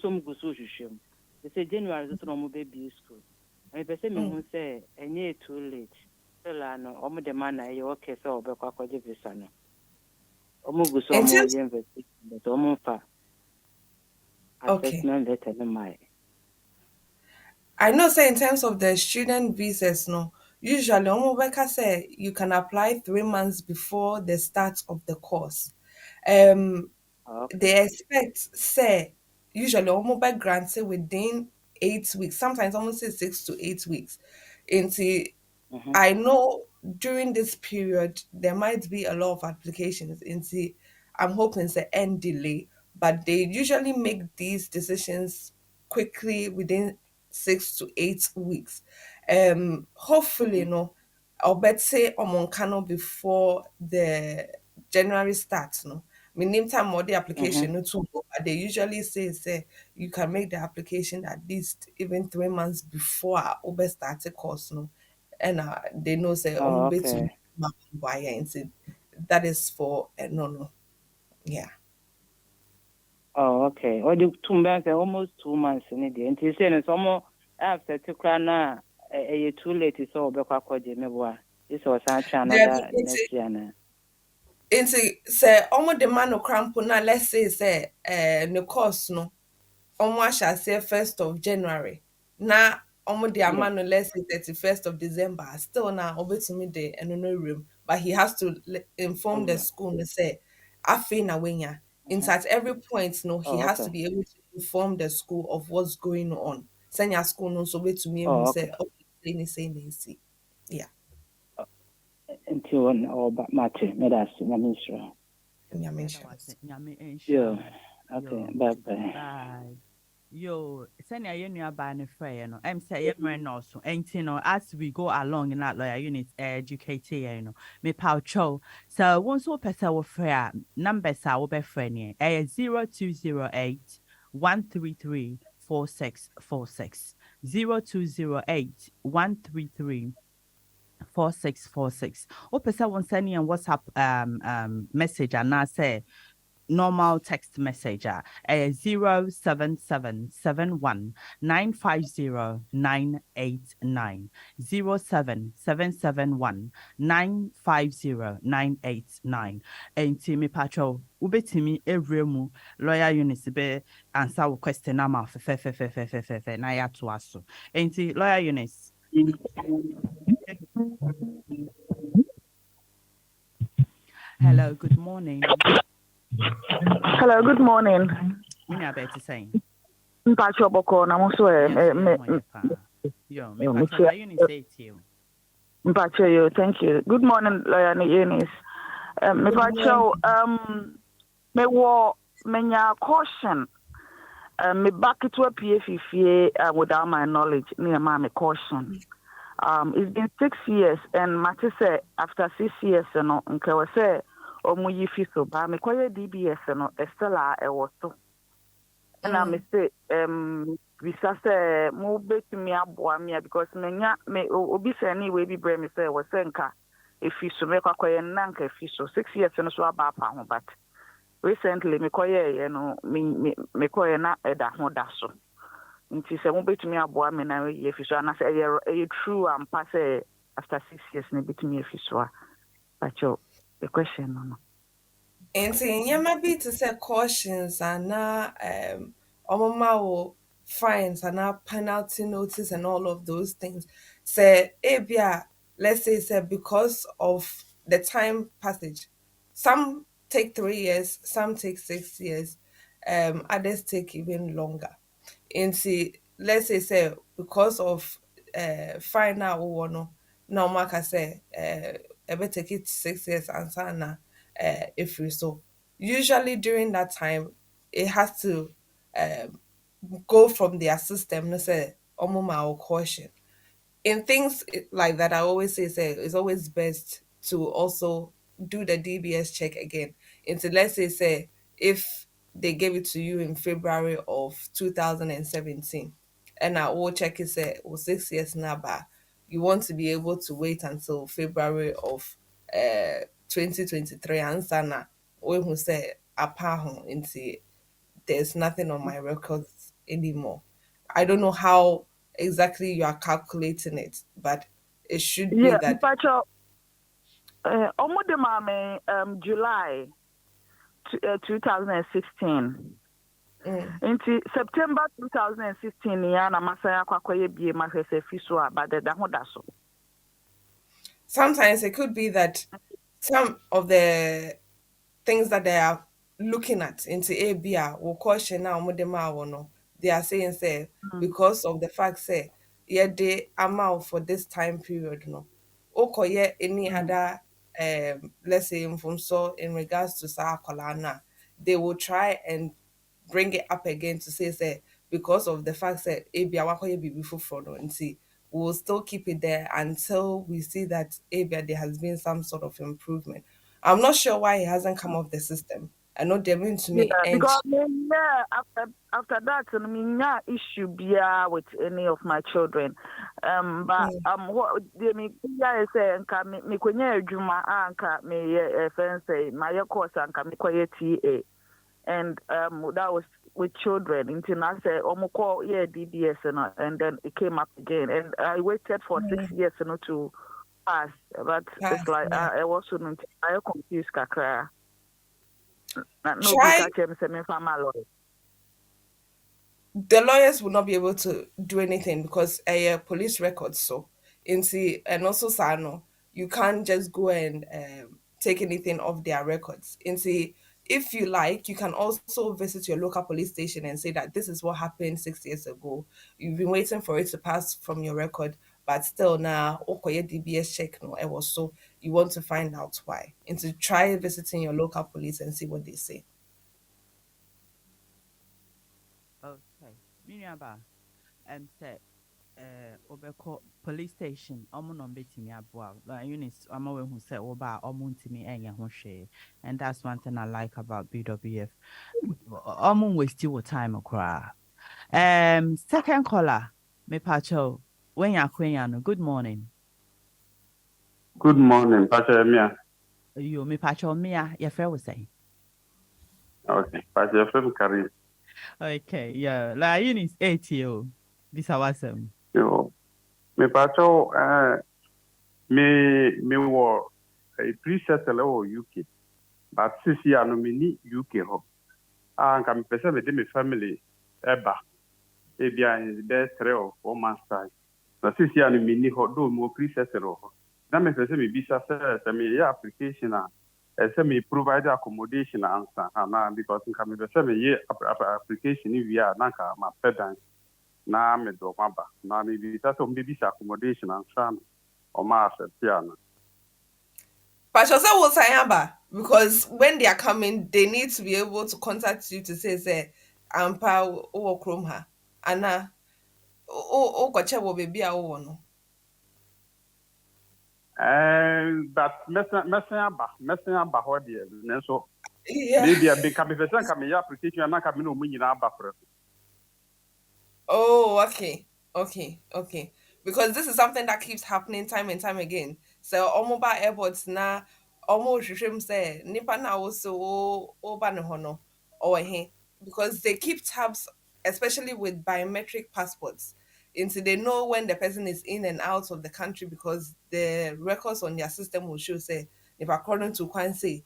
Some go social shame. They say January is no baby school. And the person who say, and ye too late. So, no, the man I okay, so, but I could give you son. Go so more but fa. Okay. Letter in my. I know, say in terms of the student visas, no, usually say you can apply 3 months before the start of the course. Okay. They expect say usually almost granted within 8 weeks, sometimes almost say 6 to 8 weeks. Into Mhm. I know during this period there might be a lot of applications into I'm hoping it's the end delay, but they usually make these decisions quickly within 6 to 8 weeks. Hopefully, Mhm. no, I'll bet say on Kano before the January starts, no. I mean, name time or the Mhm. application, no too, but they usually say you can make the application at least even 3 months before our start a course, no. And they know say Oh, almost bet to okay. buy and say that is for no, yeah. Oh, okay. What do 2 months? Almost 2 months in it. And you say it's almost after to crana a too late. So be kwa kwa jeme boa. This was Then another next year na. into say almost the man no crampo now. Let's say the course no almost shall say 1st of January. Now almost the Yeah. man no let's say 31st of December. Still now over to me there and no room, but he has to inform the Oh, school and say I feel na wenya. In at every point, no, he oh, has to okay. be able to inform the school of what's going on. Send your school no so wait to me who Oh, say okay. okay, say. Yeah, Until on or match. Me that's na ministry. yeah, Yɛda mention. wase nyame Yeah. nhyira Okay. yo Bye bye. bye yo sɛnea yɛn nuabaa no frɛeɛ no ɛm sɛ yɛmmerɛ nɔɔso ɛnti no as we go along in that lawyer unit educate yɛn no mepaw kyɛw sɛ wo nso wopɛ sɛ wofrɛ a numbers a wobɛfrɛ neɛ ɛyɛ 0208 133 4646 0208 133 4646. Wopɛ sɛ wo nsɛne yɛn WhatsApp message anaasɛ normal text message 07771 950 989 07771 950 989 enti mepatwɛw wobɛtumi ewura mu lawyer Eunice bɛ answer wo question ama fɛfɛfɛfɛfɛfɛ na yɛatoa so enti lawyer Eunice. Hello, good morning. Hello, good morning. Minya beti saying. Mpacho boko na mo so Yes, yo, me pacho la Eunice say to you. Mpacho yo, thank you. Good morning, lawyer Eunice. Me pacho me wo menya caution. Me back to a PFFA without my knowledge. Me me caution. It's been 6 years, and Mati say after 6 years, no, nke we say omu yifi so ba me koye DBS no estela e wo so. Na me say bisa say mo betumi aboa me because menya me obi say ni we bi bre me say wo say nka efi so me kwakoye na nka efi so 6 years no so aba pa ho but recently me koye no me koye na eda ho da so nti say mo betumi aboa me na ye efi so na say e true am pa say after 6 years na betumi efi so but yo the question no And nyama bi to say cautions and omama fines and penalty notice and all of those things. Say ebia, let's say because of the time passage. Some take 3 years, some take 6 years, others take even longer. And let's say because of final one no now Mark say ever take it 6 years and sana if you so usually during that time it has to go from their system no say omuma or caution in things like that. I always say it's always best to also do the DBS check again. Into let's say if they gave it to you in February of 2017, and I will check it say 6 years now, but you want to be able to wait until February of 2023 and sana we who say apaho into there's nothing on my records anymore. I don't know how exactly you are calculating it, but it should be yeah that. mpacho omo de mame July 2016 Inti September 2016 ya na masaya kwakoye bie mahwese fi so abadeda ho da so. sometimes it could be that some of the things that they are looking at into ABR will question now no. They are saying say Mm, because of the fact say yeah they amount for this time period no. Okay, any mm, other let's say so in regards to Kolana, they will try and bring it up again to say because of the fact that ABR wakoye bibi for no nti we'll still keep it there until we see that ABR there has been some sort of improvement. I'm not sure why it hasn't come off the system. I know they're going to yeah, me and because yeah, after that, I mean, yeah, issue beer with any of my children. But what they me yeah say nka me kwenye adwuma anka me friend say my course anka me kwenye TA, and that was with children. Until I said call yeah DBS and then it came up again, and I waited for 6 years to pass, but pass, it's like yeah. I was I confused kakra. No be Try catch me say me from my lawyer. the lawyers will not be able to do anything because police records so into and also Sano, you can't just go and take anything off their records. Into if you like, you can also visit your local police station and say that this is what happened 6 years ago. You've been waiting for it to pass from your record, but still now okay DBS check no it was so you want to find out why. And to try visiting your local police and see what they say. Okay. Miniaba, say, obeko police station, omo no betimi aboa. Like Eunice, ama we who say oba omo ntimi enye ho hwe. And that's one thing I like about BWF. Omo waste your time okra. Second caller, me pacho. When ya kwenya no, good morning. Good morning, Pastor Emia. You me pacho mia, your friend was saying. Okay, Pastor Efrem Karim. Okay, yeah. Like Eunice, 8 This awesome. Yo, me Pastor, me wo a pre-settle o UK, but this year no me ni UK ho. Ah, nka me pese me de me family eba. Ebia is there 3 or 4 months time. Na this year no me ni ho do mo pre-settle ho. Na me pese me bisa se me ye application a say me provide accommodation answer na because nka me pese me ye application ni via na nka ma pedant na me do maba na me bisa so me bisa accommodation answer o ma accept ya na. Pastor say will sayamba because when they are coming, they need to be able to contact you to say ampa o chrome ha ana o kwache wo baby a wo no. But messing about what the so Yeah. maybe I become if I can application na ka me no mu nyina aba for. Oh, okay. Because this is something that keeps happening time and time again. So mobile airports na almost him say nipa na also over no hono or he because they keep tabs, especially with biometric passports. Until they know when the person is in and out of the country because the records on their system will show say if according to Kwanse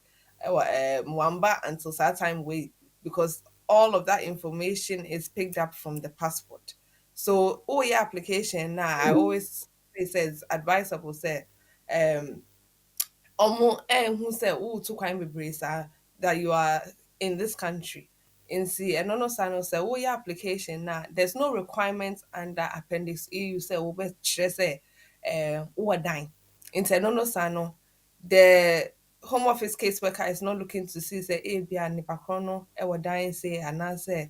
Mwamba until that time wait because all of that information is picked up from the passport. So, oh yeah, application now I always say says advisable say um who said oh to crime bebree that you are in this country. In see and no sign say oh yeah application now there's no requirement under appendix EU say oh but say oh dying. Into no sign the home office caseworker is not looking to see say a be an nipakono e were dying say and answer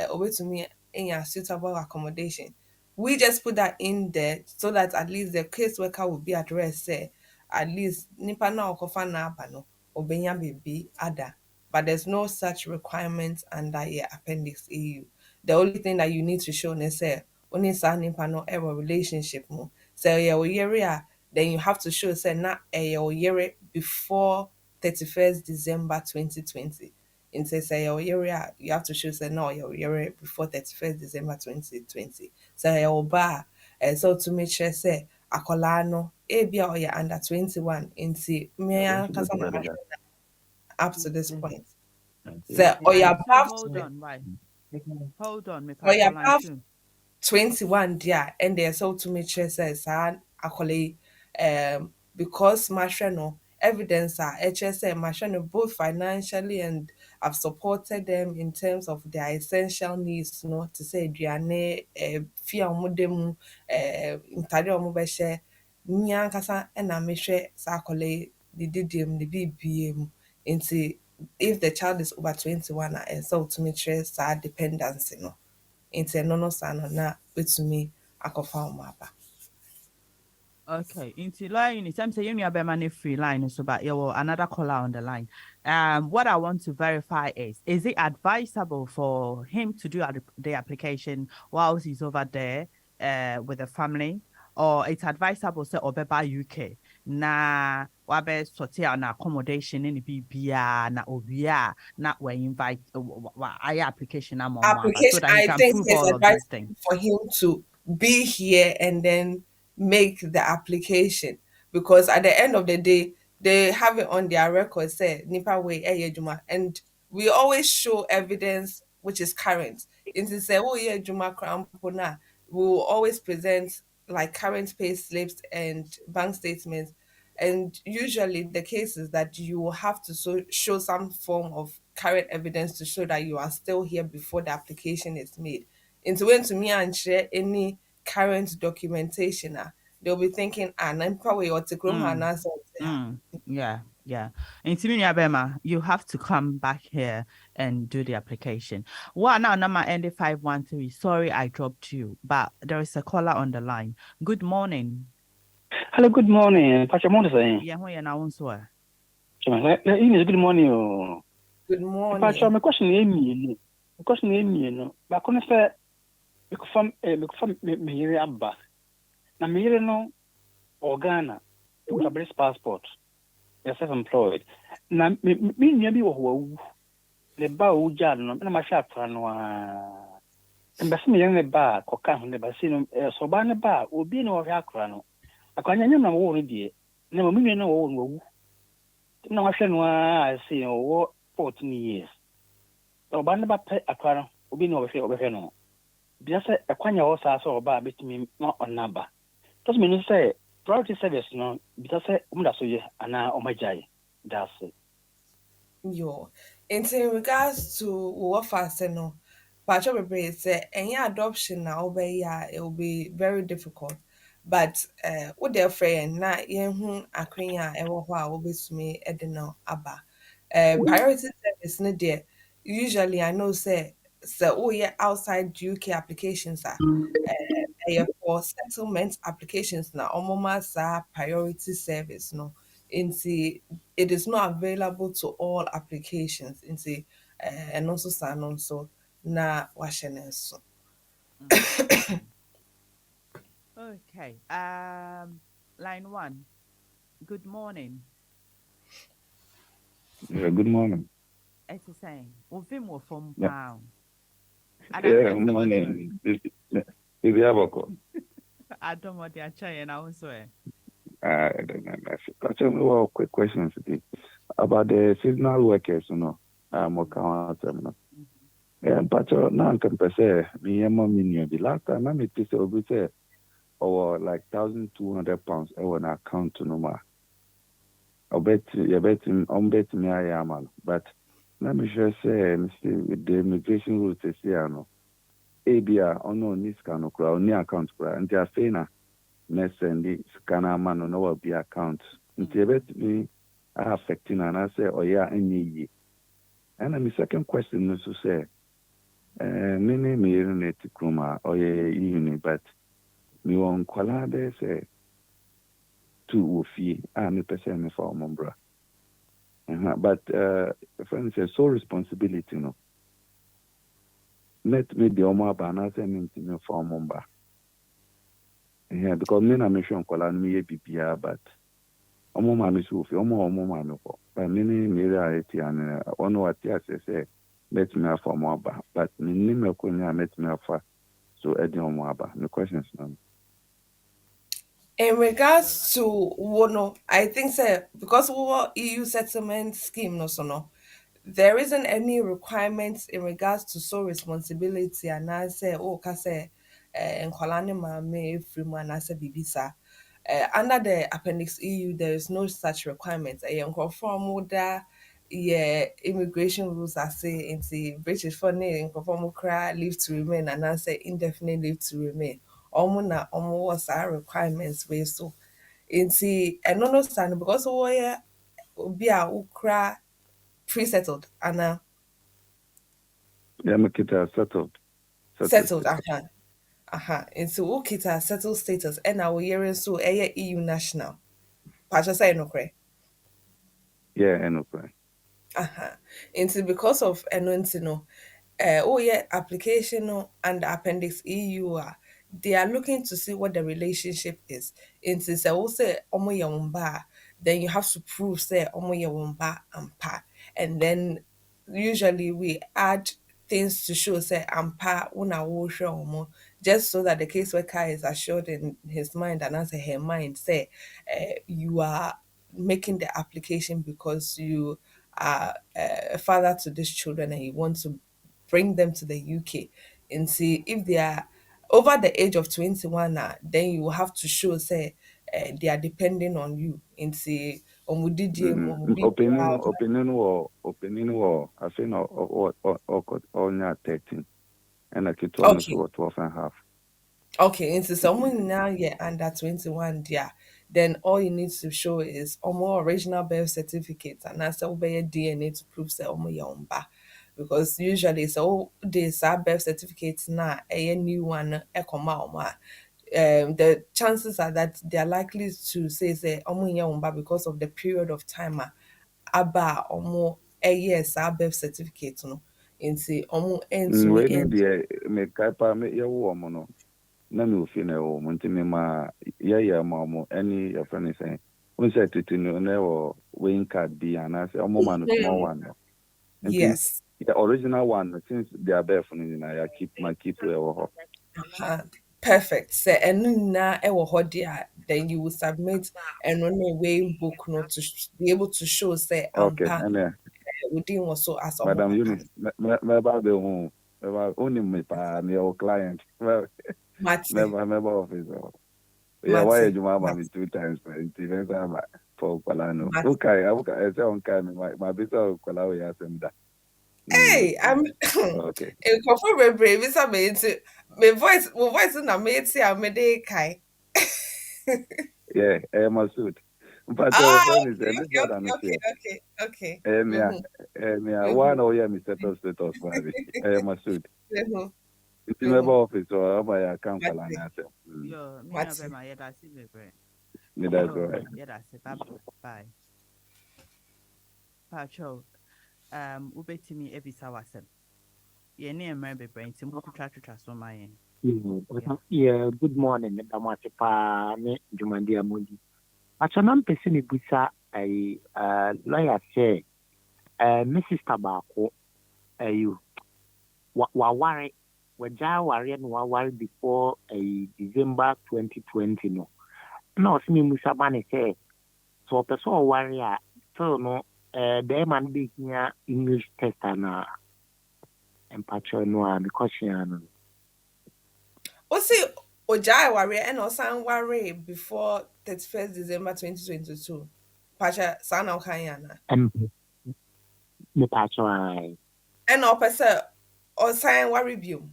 over to me in a suitable accommodation. We just put that in there so that at least the caseworker will be at rest say at least nipa na okofa na aba no obenya baby ada, but there's no such requirement under your appendix EU. The only thing that you need to show is say only sa nipa no ever relationship mo so yeah then you have to show say na year before 31st December 2020. In say your year you have to show say no your year before 31st December 2020. So your bar so to make sure say akola no ebia or you're under 21 into me kasa na up to this point. So or you're Line two, above hold on, right? Hold on, me or you're pacho line above two. 21 there and they're so to make sure say sa akole because Mashano evidence are HSM Mashano both financially, and I've supported them in terms of their essential needs, to say aduane, fee a wɔde mu, ntade a wɔbɛhyɛ, me ankasa na mehwɛ saa akwadaa yi ne didie mu ne biribie mu. Nti if the child is over 21 a ɛsɛ sɛ wotumi kyerɛ saa dependency no. Nti ɛno no saa no na bɛtumi akɔfa wɔn aba. Okay, into line, it's I'm saying you have a free line, so but you will another caller on the line. What I want to verify is it advisable for him to do the application whilst he's over there with the family, or it's advisable say Obeba UK na wabe sorti an accommodation in the BBA na obia na we invite I application so that he I can think prove it's all of these advisable things. for him to be here and then make the application, because at the end of the day they have it on their record say nipa way juma, and we always show evidence which is current. Into say oh yeah juma krampona, we will always present like current pay slips and bank statements, and usually the case is that you will have to show some form of current evidence to show that you are still here before the application is made. Into when to me and share any current documentation, they'll be thinking, I'm probably or to Yeah, yeah. In Timini Abema, you have to come back here and do the application. Well, now number ended 513. Sorry, I dropped you, but there is a caller on the line. Good morning. Hello, good morning. Pacha Monte saying. Yeah, who you now answer? Eunice, good morning. Good morning. Pacha, my question is me. My question is me. No, but I couldn't say because me here abba. Na me here no Ghana. You have British passport. You're self-employed. Na me nyabi wo wo. Le ba wo ja no. Na ma sha fra no a. Mbese me yen le ba koka ho le ba si no so ba ne ba obi na wo hwa akra no. Akwanya nyam na wo no die. Na mo me no wo no wo. Na wa hwe no a si no wo 14 years. So ba ne ba pe akra no obi na wo hwe no. Bia se akwanya wo sa so ba betimi na onaba. Just mean say priority service no because umda so ye ana omajai. That's it. Yo. And in regards to what fast no, Pacho Bebre say any adoption now it will be very difficult. But what their friend na yen hu akwenya ewo ho a obesumi edeno aba. Priority service no there. Usually I know say oh yeah outside UK applications are for settlement applications na omoma sa priority service no. Nti it is not available to all applications. Nti and also sa no so na wahye ne so. Okay. Line 1. Good morning. Yeah, good morning. It's the same. Uvim wo from Yeah. pound. Yeah, good morning. This is Aboko. I don't want to try and I also. I don't know. Actually, well, quick questions today about the seasonal workers. I'm working them. Yeah, but now I can say me and my minion. The last time I met this, I would say, or like £1,200 on account to no more. I bet me I am, but let me just say, with the immigration rules, no. ABR ono ni scan okra oni account kra nti afei na send scanner man no will be account nti ebet me affecting na say oya enye yi. And my second question is to say me ne tikruma oya uni but me won kwala be say to ofie me person me for ombra. But friends say so responsibility no. Let me the Oma Bana send me for Mumba. Yeah, because me na mission call me BPA, but Omo Mami Sufi, Omo Mami for. But many reality and one what say let me for Mumba, but me me kunya let me for so Eddie Omaba. No questions now. In regards to Wono, I think say because we were EU settlement scheme no. There isn't any requirements in regards to sole responsibility, and I say, oh, kase nkwalane maame free mu and I say bibisa. under the Appendix EU, there is no such requirement. From that, yeah, immigration rules are say in the British for name conform cry leave to remain and answer indefinite leave to remain. Almost was our requirements way so. In the and no stand because we be a ukra pre-settled and Yeah, make it settled. settled. Status. Nti wokita settled status ɛna wo yere nso ɛyɛ EU national. Paatwa sɛ ɛno korɛ. Yeah, okay. Nti because of ɛno nti no, woyɛ application no under Appendix EU they are looking to see what the relationship is. Nti sɛ wo sɛ ɔmo yɛ wo mba then you have to prove sɛ ɔmo yɛ wo mba ampa. And then usually we add things to show say ampa una wo hwɛ ɔmo just so that the caseworker is assured in his mind and answer her mind say you are making the application because you are a father to these children and you want to bring them to the UK and see if they are over the age of 21 now, then you will have to show say they are depending on you and see Opinion war. I think or 13, and I keep on okay. 12 and a half. Okay, into someone now yeah under 21, yeah. Then all you need to show is more original birth certificate and that's all by DNA to prove say omo yomba. Because usually so this birth certificates now a new one come out. The chances are that they are likely to say omo yomba because of the period of time aba omo a yes birth certificate no into omo into me Waiting the make kaipa me ya woman. Na me ofi na wo mo ntimi ma ya ma mo any your friend is saying when say to no na wo weighing card bi and I say omo man small one no. yes. The original one since they are there for me na keep wo. Perfect. So and na ewo hɔ there, then you will submit and run a weighing book no to be able to show say Okay, ampa and within was so as Madam Eunice me ba be hu me ba only me pa me your client. Mate, Member office. Yeah, why Mate, you mama me Mate, 2 times for Palano. Mate. Okay, I say on kind my bit of Palawe asem da. Hey, I'm Okay. in confirm very brave. It's amazing. My voice na me ti a me dey kai. Yeah, Masud. But Ah, friend is a okay, little okay, than okay, here. okay, okay. Yeah, Mhm, one mhm, oh yeah, me status, baby. Masud. mhm, It's member mhm. office or my account Mate, Palana. Yo, me na be Mate. ma yeda si bebre. Me that's Yo, right. yeda si bye. Pacho, ubetimi ebisa wasem. Ye ne emre bebre nti mu twatwa so ma yen. Yeah. Yeah, good morning, Madam Watipa, Jumandi Amudi. Achanan person busa a lawyer say, Mrs. Tabako, you worry, waja worry and worry before a December 2020 no. No, see me Musabani say, so person worry, so no, they man be here English test and patcho no, because she Osi Ojai Warrior and Osan Warrior before 31st December 2022. Pacha Sana Okayana. and me patcho I. And Opesa Osan Warrior View.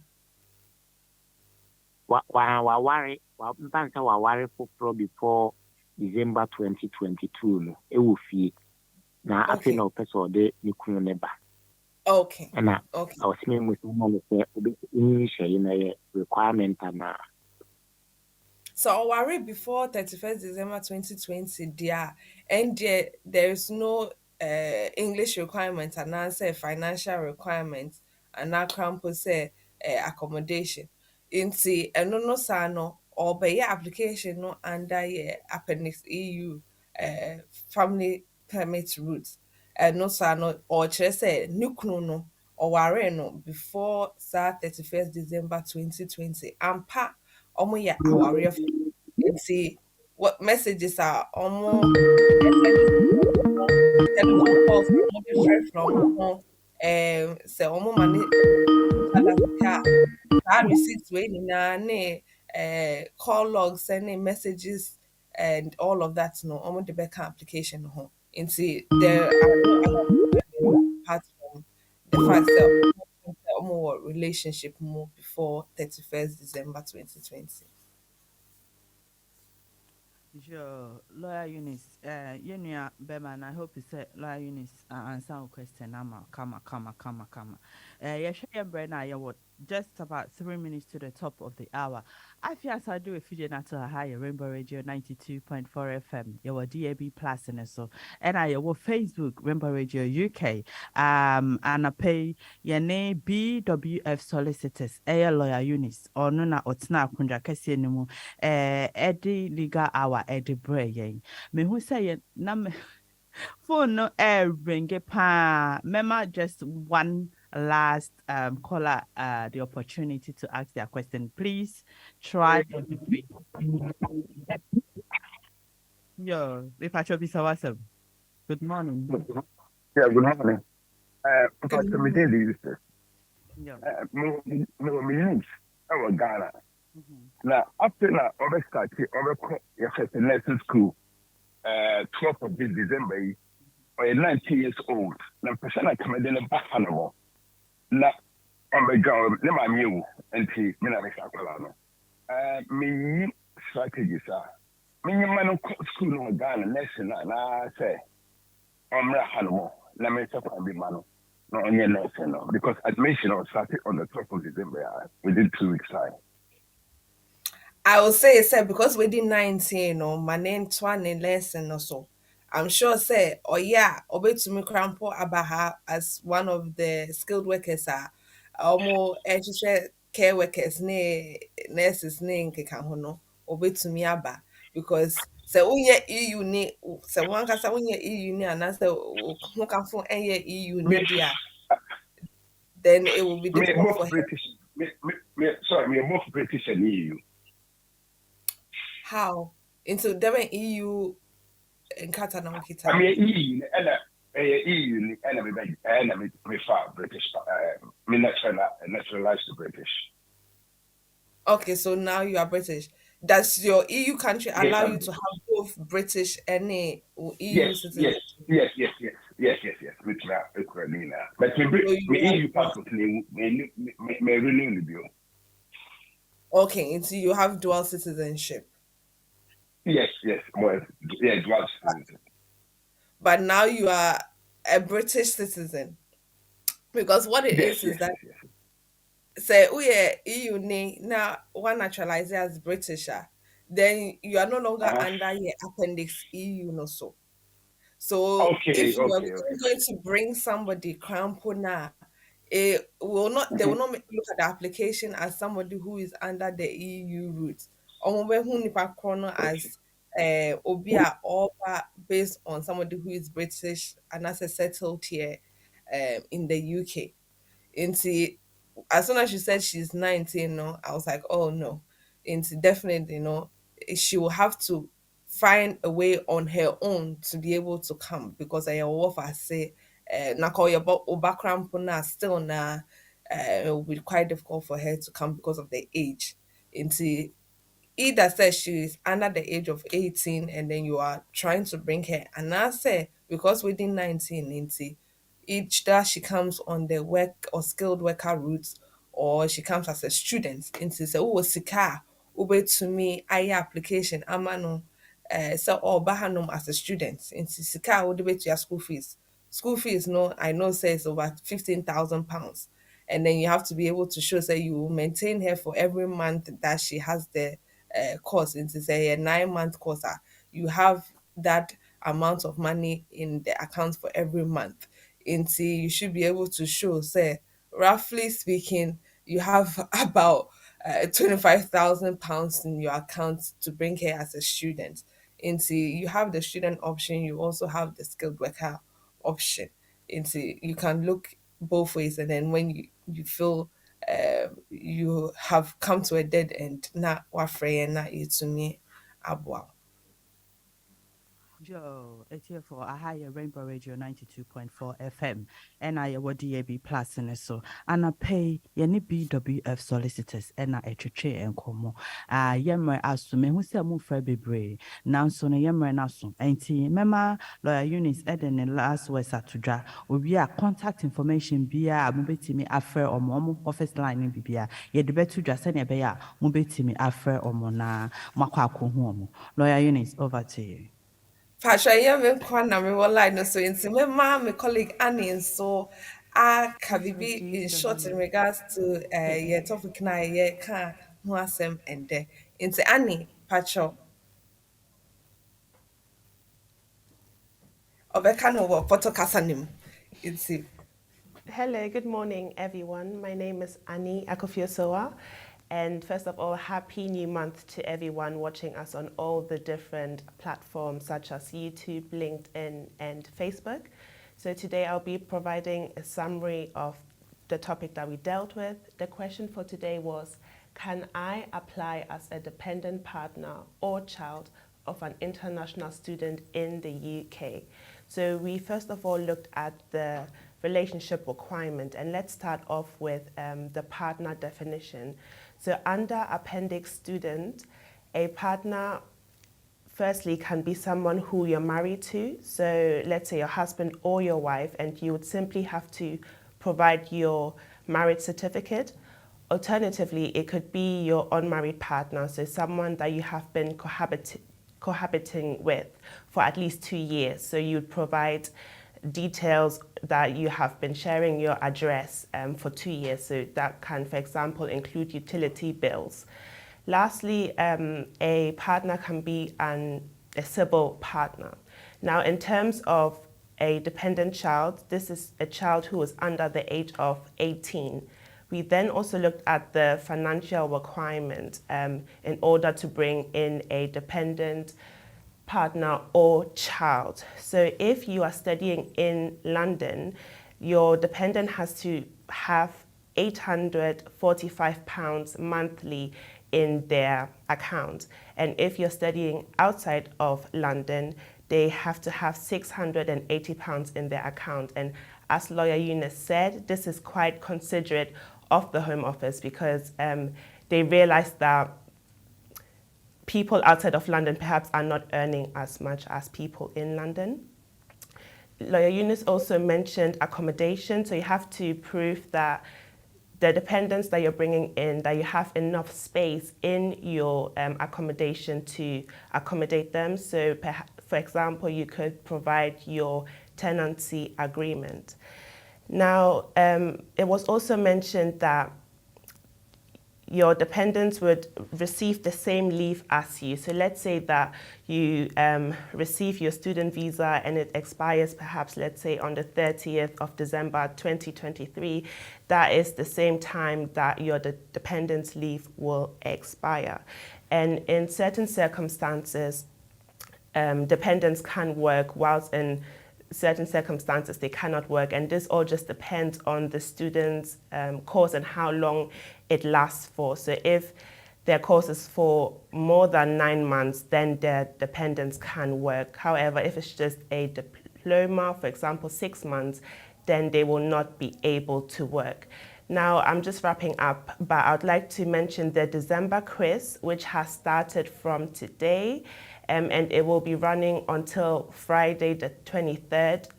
Worry for before December 2022 no e wo fie na afi Okay. na opese de ne kunu ne ba Okay. na Okay. I was me with no say obi English na requirement na So worry before 31st December 2020, there is no English requirement and answer financial requirement and now campus say accommodation. Inti eno no sa no or be application no under Appendix EU family permit routes. No sa no or chere say nukunu no or ware no before sa 31st December 2020. Ampa omo yɛ awareɛ nti what messages are sending telephone calls a different from sɛ ɔmo ma ne other sika saa receipts wei nyinaa ne call logs ne messages and all of that no almost the back application no into there are no other apart from the fact that more relationship more before 31st December 2020. Sure, Lawyer Eunice, Yenya Beman, I hope you said Lawyer Eunice answer our question. Kama. Yeah, share Brenna, you what just about 3 minutes to the top of the hour. I feel as I do a feed at a higher Rainbow Radio 92.4 FM, your DAB Plus and so, and I will Facebook Rainbow Radio UK, and I pay your name BWF Solicitors, Lawyer Eunice, or Nuna or Tna Kundra Cassianimu. Eddie legal hour Eddie Bray yen. Me who say na me phone no air ring pa. Mema just one last caller the opportunity to ask their question. Please try and be quick. Yo, if I should be so awesome. Good morning. Yeah, good morning. Good Pastor morning. Medeli used to. Yeah. Me Eunice, our Ghana. Mm-hmm. Now, after that, I started, your first nursing school, 12th of this December, or 19 years old. Now, person I come in a back animal. Now, on the ground, never knew until me na Sakolano. Me strategies are. Me man school no Ghana nursing and I say, I'm not animal. Let me talk and be man. No, only nursing no, because admission was started on the 12th of December within 2 weeks time. I will say, because we did 19, no, my name 20 lesson or so. I'm sure, say, oh yeah, obey to me crampo abaha as one of the skilled workers are almost care workers, nurses, nkeka ho no, obey to me aba because say unye EU ni say one kasa unye EU ni and say who can phone any EU Me, ni dia, then it will be me difficult for both him. British. Sorry, me both British and EU. How into the EU in Catalan I kita. mean EU and EU and me far British. Me naturalized to British. Okay, so now you are British. Does your EU country Yes, allow I'm you to British. have both British and Yes, EU yes, citizenship? yes. Which now Ukraine. But So me you have EU passport me renew the bill. okay, so you have dual citizenship. Yes. Well, yeah, dual citizenship. But now you are a British citizen. Because what it Yes, is that yes. say oh yeah, EU ni now one naturalized as British, then you are no longer Uh-huh. under your appendix EU no so. So Okay. if you are going to bring somebody crampona, it will not they will not look at the application as somebody who is under the EU route. Or who nipa chrono Okay. as obia or based on somebody who is British and as a settled here in the UK. Into as soon as she said she's 19, no, I was like, oh no. Into definitely, she will have to find a way on her own to be able to come because I will say na call your background na still na it will be quite difficult for her to come because of the age. Into either says she's under the age of 18 and then you are trying to bring her and I say because within 19 into each that she comes on the work or skilled worker route or she comes as a student into say oh sika ube to me I application amano so or bahanum as a student into sika would be to your school fees no I know says over 15,000 pounds and then you have to be able to show say you will maintain her for every month that she has the course into say a 9 month course you have that amount of money in the account for every month into you should be able to show say roughly speaking you have about 25,000 pounds in your account to bring her as a student into you have the student option you also have the skilled worker option into you can look both ways and then when you feel you have come to a dead end na wafrɛ na yɛtumi aboa wo. Joe, it's here for a higher Rainbow Radio 92.4 FM, and I would DAB Plus in so, and I pay any BWF Solicitors and I HH and Como. Yemmer as to me who say move for Bebre, now so no yemmer and aso, ain't he? Mema, lawyer Eunice Eden and last West Atuja, will be a contact information be a mobile me affair or momo office line in Bibia, yet the better just any bear, mobile me affair or mona, Makwaku home. Lawyer Eunice, over to you. Pasha me kwana me line no so nti me ma me colleague Annie so aka bibi in short in regards to your topic na ye ka ho asem ende. Nti Annie Pacho obeka no wo poto kasanim. Nti Hello, good morning, everyone. My name is Annie Akofiosoa. And first of all, happy new month to everyone watching us on all the different platforms such as YouTube, LinkedIn, and Facebook. So today I'll be providing a summary of the topic that we dealt with. The question for today was, can I apply as a dependent partner or child of an international student in the UK? So we first of all looked at the relationship requirement, and let's start off with the partner definition. So under Appendix Student, a partner firstly can be someone who you're married to. So let's say your husband or your wife, and you would simply have to provide your marriage certificate. Alternatively, it could be your unmarried partner, so someone that you have been cohabiting with for at least 2 years. So you'd provide details that you have been sharing your address for 2 years. So that can, for example, include utility bills. Lastly, a partner can be a civil partner. Now, in terms of a dependent child, this is a child who is under the age of 18. We then also looked at the financial requirement in order to bring in a dependent partner or child. So if you are studying in London, your dependent has to have £845 monthly in their account. And if you're studying outside of London, they have to have £680 in their account. And as lawyer Eunice said, this is quite considerate of the Home Office because they realize that people outside of London perhaps are not earning as much as people in London. Lawyer Eunice also mentioned accommodation, so you have to prove that the dependents that you're bringing in, that you have enough space in your accommodation to accommodate them. So for example, you could provide your tenancy agreement. Now, it was also mentioned that your dependents would receive the same leave as you. So let's say that you receive your student visa and it expires perhaps, let's say, on the 30th of December 2023. That is the same time that your dependent's leave will expire. And in certain circumstances, dependents can work, whilst in certain circumstances they cannot work, and this all just depends on the student's course and how long it lasts for. So if their course is for more than 9 months, then their dependents can work. However, if it's just a diploma, for example, 6 months, then they will not be able to work. Now, I'm just wrapping up, but I'd like to mention the December quiz, which has started from today. And it will be running until Friday, the 23rd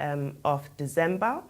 of December.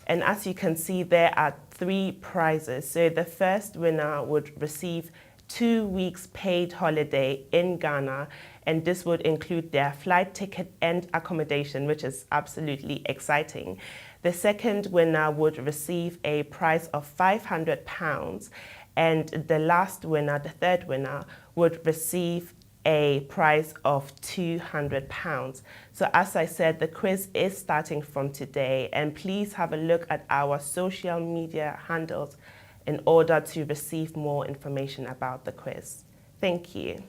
And as you can see, there are 3 prizes. So the first winner would receive 2 weeks paid holiday in Ghana, and this would include their flight ticket and accommodation, which is absolutely exciting. The second winner would receive a prize of £500, and the last winner, the third winner, would receive a prize of £200. So as I said, the quiz is starting from today, and please have a look at our social media handles in order to receive more information about the quiz. Thank you.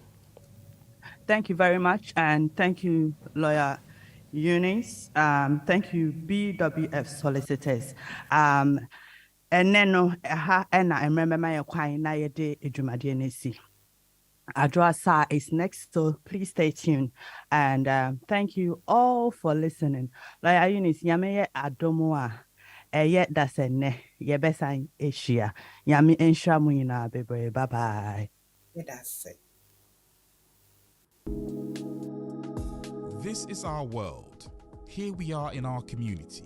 Thank you very much, and thank you, Lawyer Eunice. Thank you, BWF Solicitors. And then, and I remember my acquiring na yede edumadie nesi. Adrasa is next, so please stay tuned. And thank you all for listening. Like Eunice, Yame Adomoa, yet that's a ne, Yebesan Asia, Yami Enshamuina, baby. Bye bye. That's it. This is our world. Here we are in our community.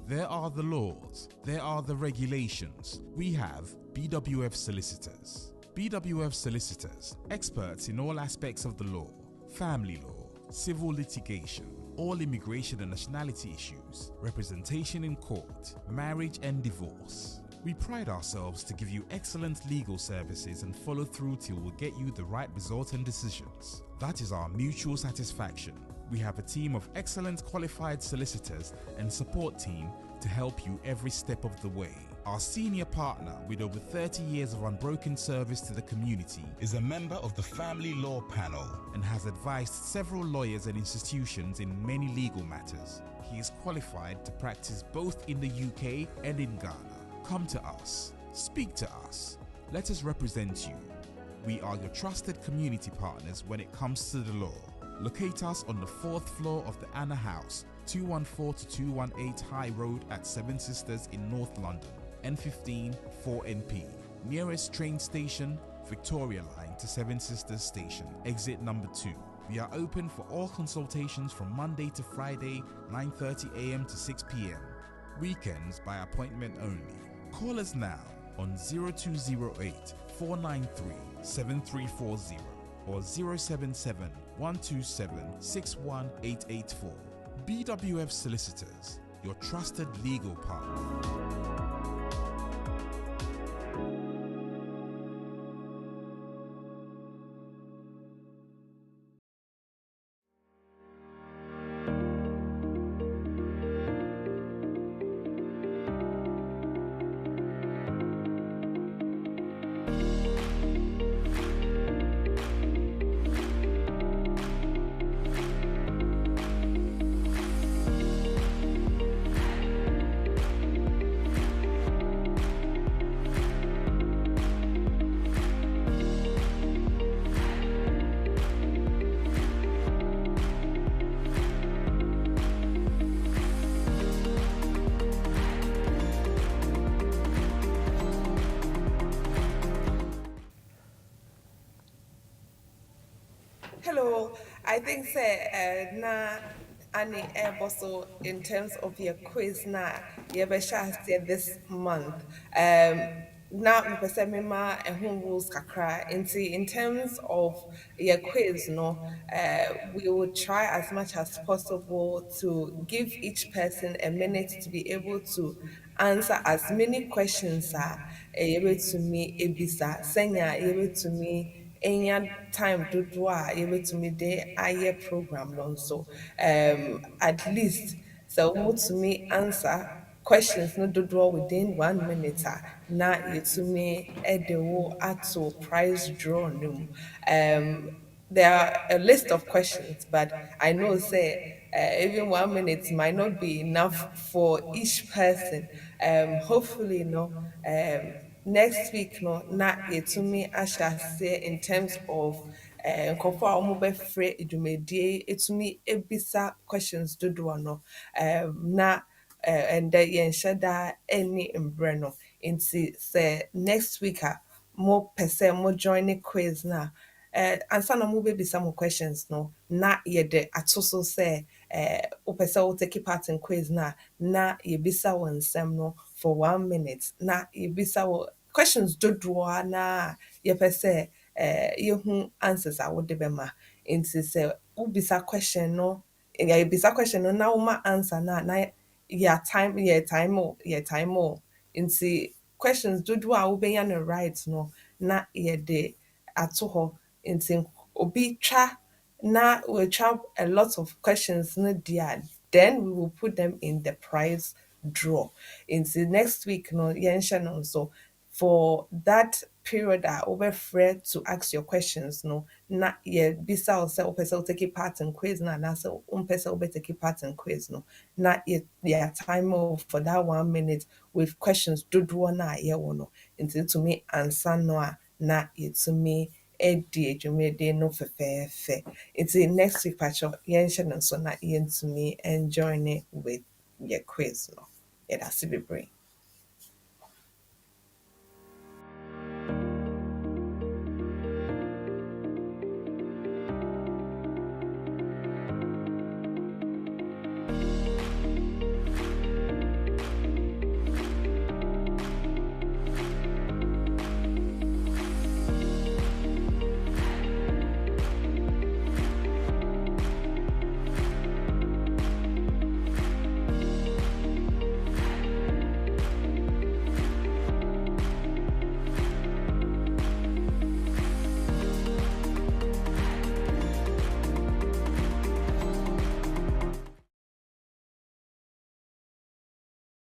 There are the laws, there are the regulations. We have BWF Solicitors. BWF Solicitors, experts in all aspects of the law, family law, civil litigation, all immigration and nationality issues, representation in court, marriage and divorce. We pride ourselves to give you excellent legal services and follow through till we get you the right result and decisions. That is our mutual satisfaction. We have a team of excellent qualified solicitors and support team to help you every step of the way. Our senior partner with over 30 years of unbroken service to the community is a member of the Family Law Panel and has advised several lawyers and institutions in many legal matters. He is qualified to practice both in the UK and in Ghana. Come to us. Speak to us. Let us represent you. We are your trusted community partners when it comes to the law. Locate us on the 4th floor of the Anna House, 214 to 218 High Road at Seven Sisters in North London, N15 4NP. Nearest train station, Victoria Line to Seven Sisters Station, exit number 2. We are open for all consultations from Monday to Friday, 9:30 a.m. to 6 p.m. Weekends by appointment only. Call us now on 0208 493 7340 or 077 127 61884. BWF Solicitors, your trusted legal partner. Hello, I think say na Annie also in terms of your quiz na you this month. Now me pese me ma rules kakra. In terms of your quiz, no, we will try as much as possible to give each person a minute to be able to answer as many questions able to me ebisa senya able to me any time dodoɔ a yɛbɛtumi de ayɛ program no nso at least sɛ wotumi answer questions no dodoɔ within 1 minute na yɛtumi de wo ato prize draw no mu. There are a list of questions, but I know say even 1 minute might not be enough for each person. Hopefully, no. Next week, no, na yetumi ahyɛ aseɛ in terms of nkurɔfoɔ a wɔbɛfrɛ dwumadie etumi ebisa questions dodoɔ no. Na ɛndɛ yɛnhyɛ daa ɛne mbrɛ no nti sɛ next week mo pɛ sɛ mo join the quiz na ansa na mobɛbisa mo questions no na yɛde ato so sɛ wopɛ sɛ wo take part in quiz na yɛbisa wo nsɛm no for 1 minute na yɛbisa wo questions dodoɔ a na yɛpɛ sɛ yɛhu answers a wode bɛma nti sɛ wobisa question no yɛbisa question no na woma answer na yɛ time o nti questions dodoɔ a wobɛnya no right no na yɛde ato hɔ nti obi twa na we try a lot of questions no dia then we will put them in the prize draw nti next week no yɛnhyɛ no nso for that period over to ask your questions no na yɛbisa wo sɛ wopɛ sɛ wotake part in quiz no anaasɛ wompɛ sɛ wobɛtake part in quiz no na yɛ time for that 1 minute with questions dodoɔ no a yɛwɔ no nti tumi ansa no a na yɛtumi ɛdi dwumadi no fɛfɛɛfɛ. Nti next week patcho yɛnhyɛ no nso na yɛntumi enjoy it with your quiz no. Yɛda ase bebree.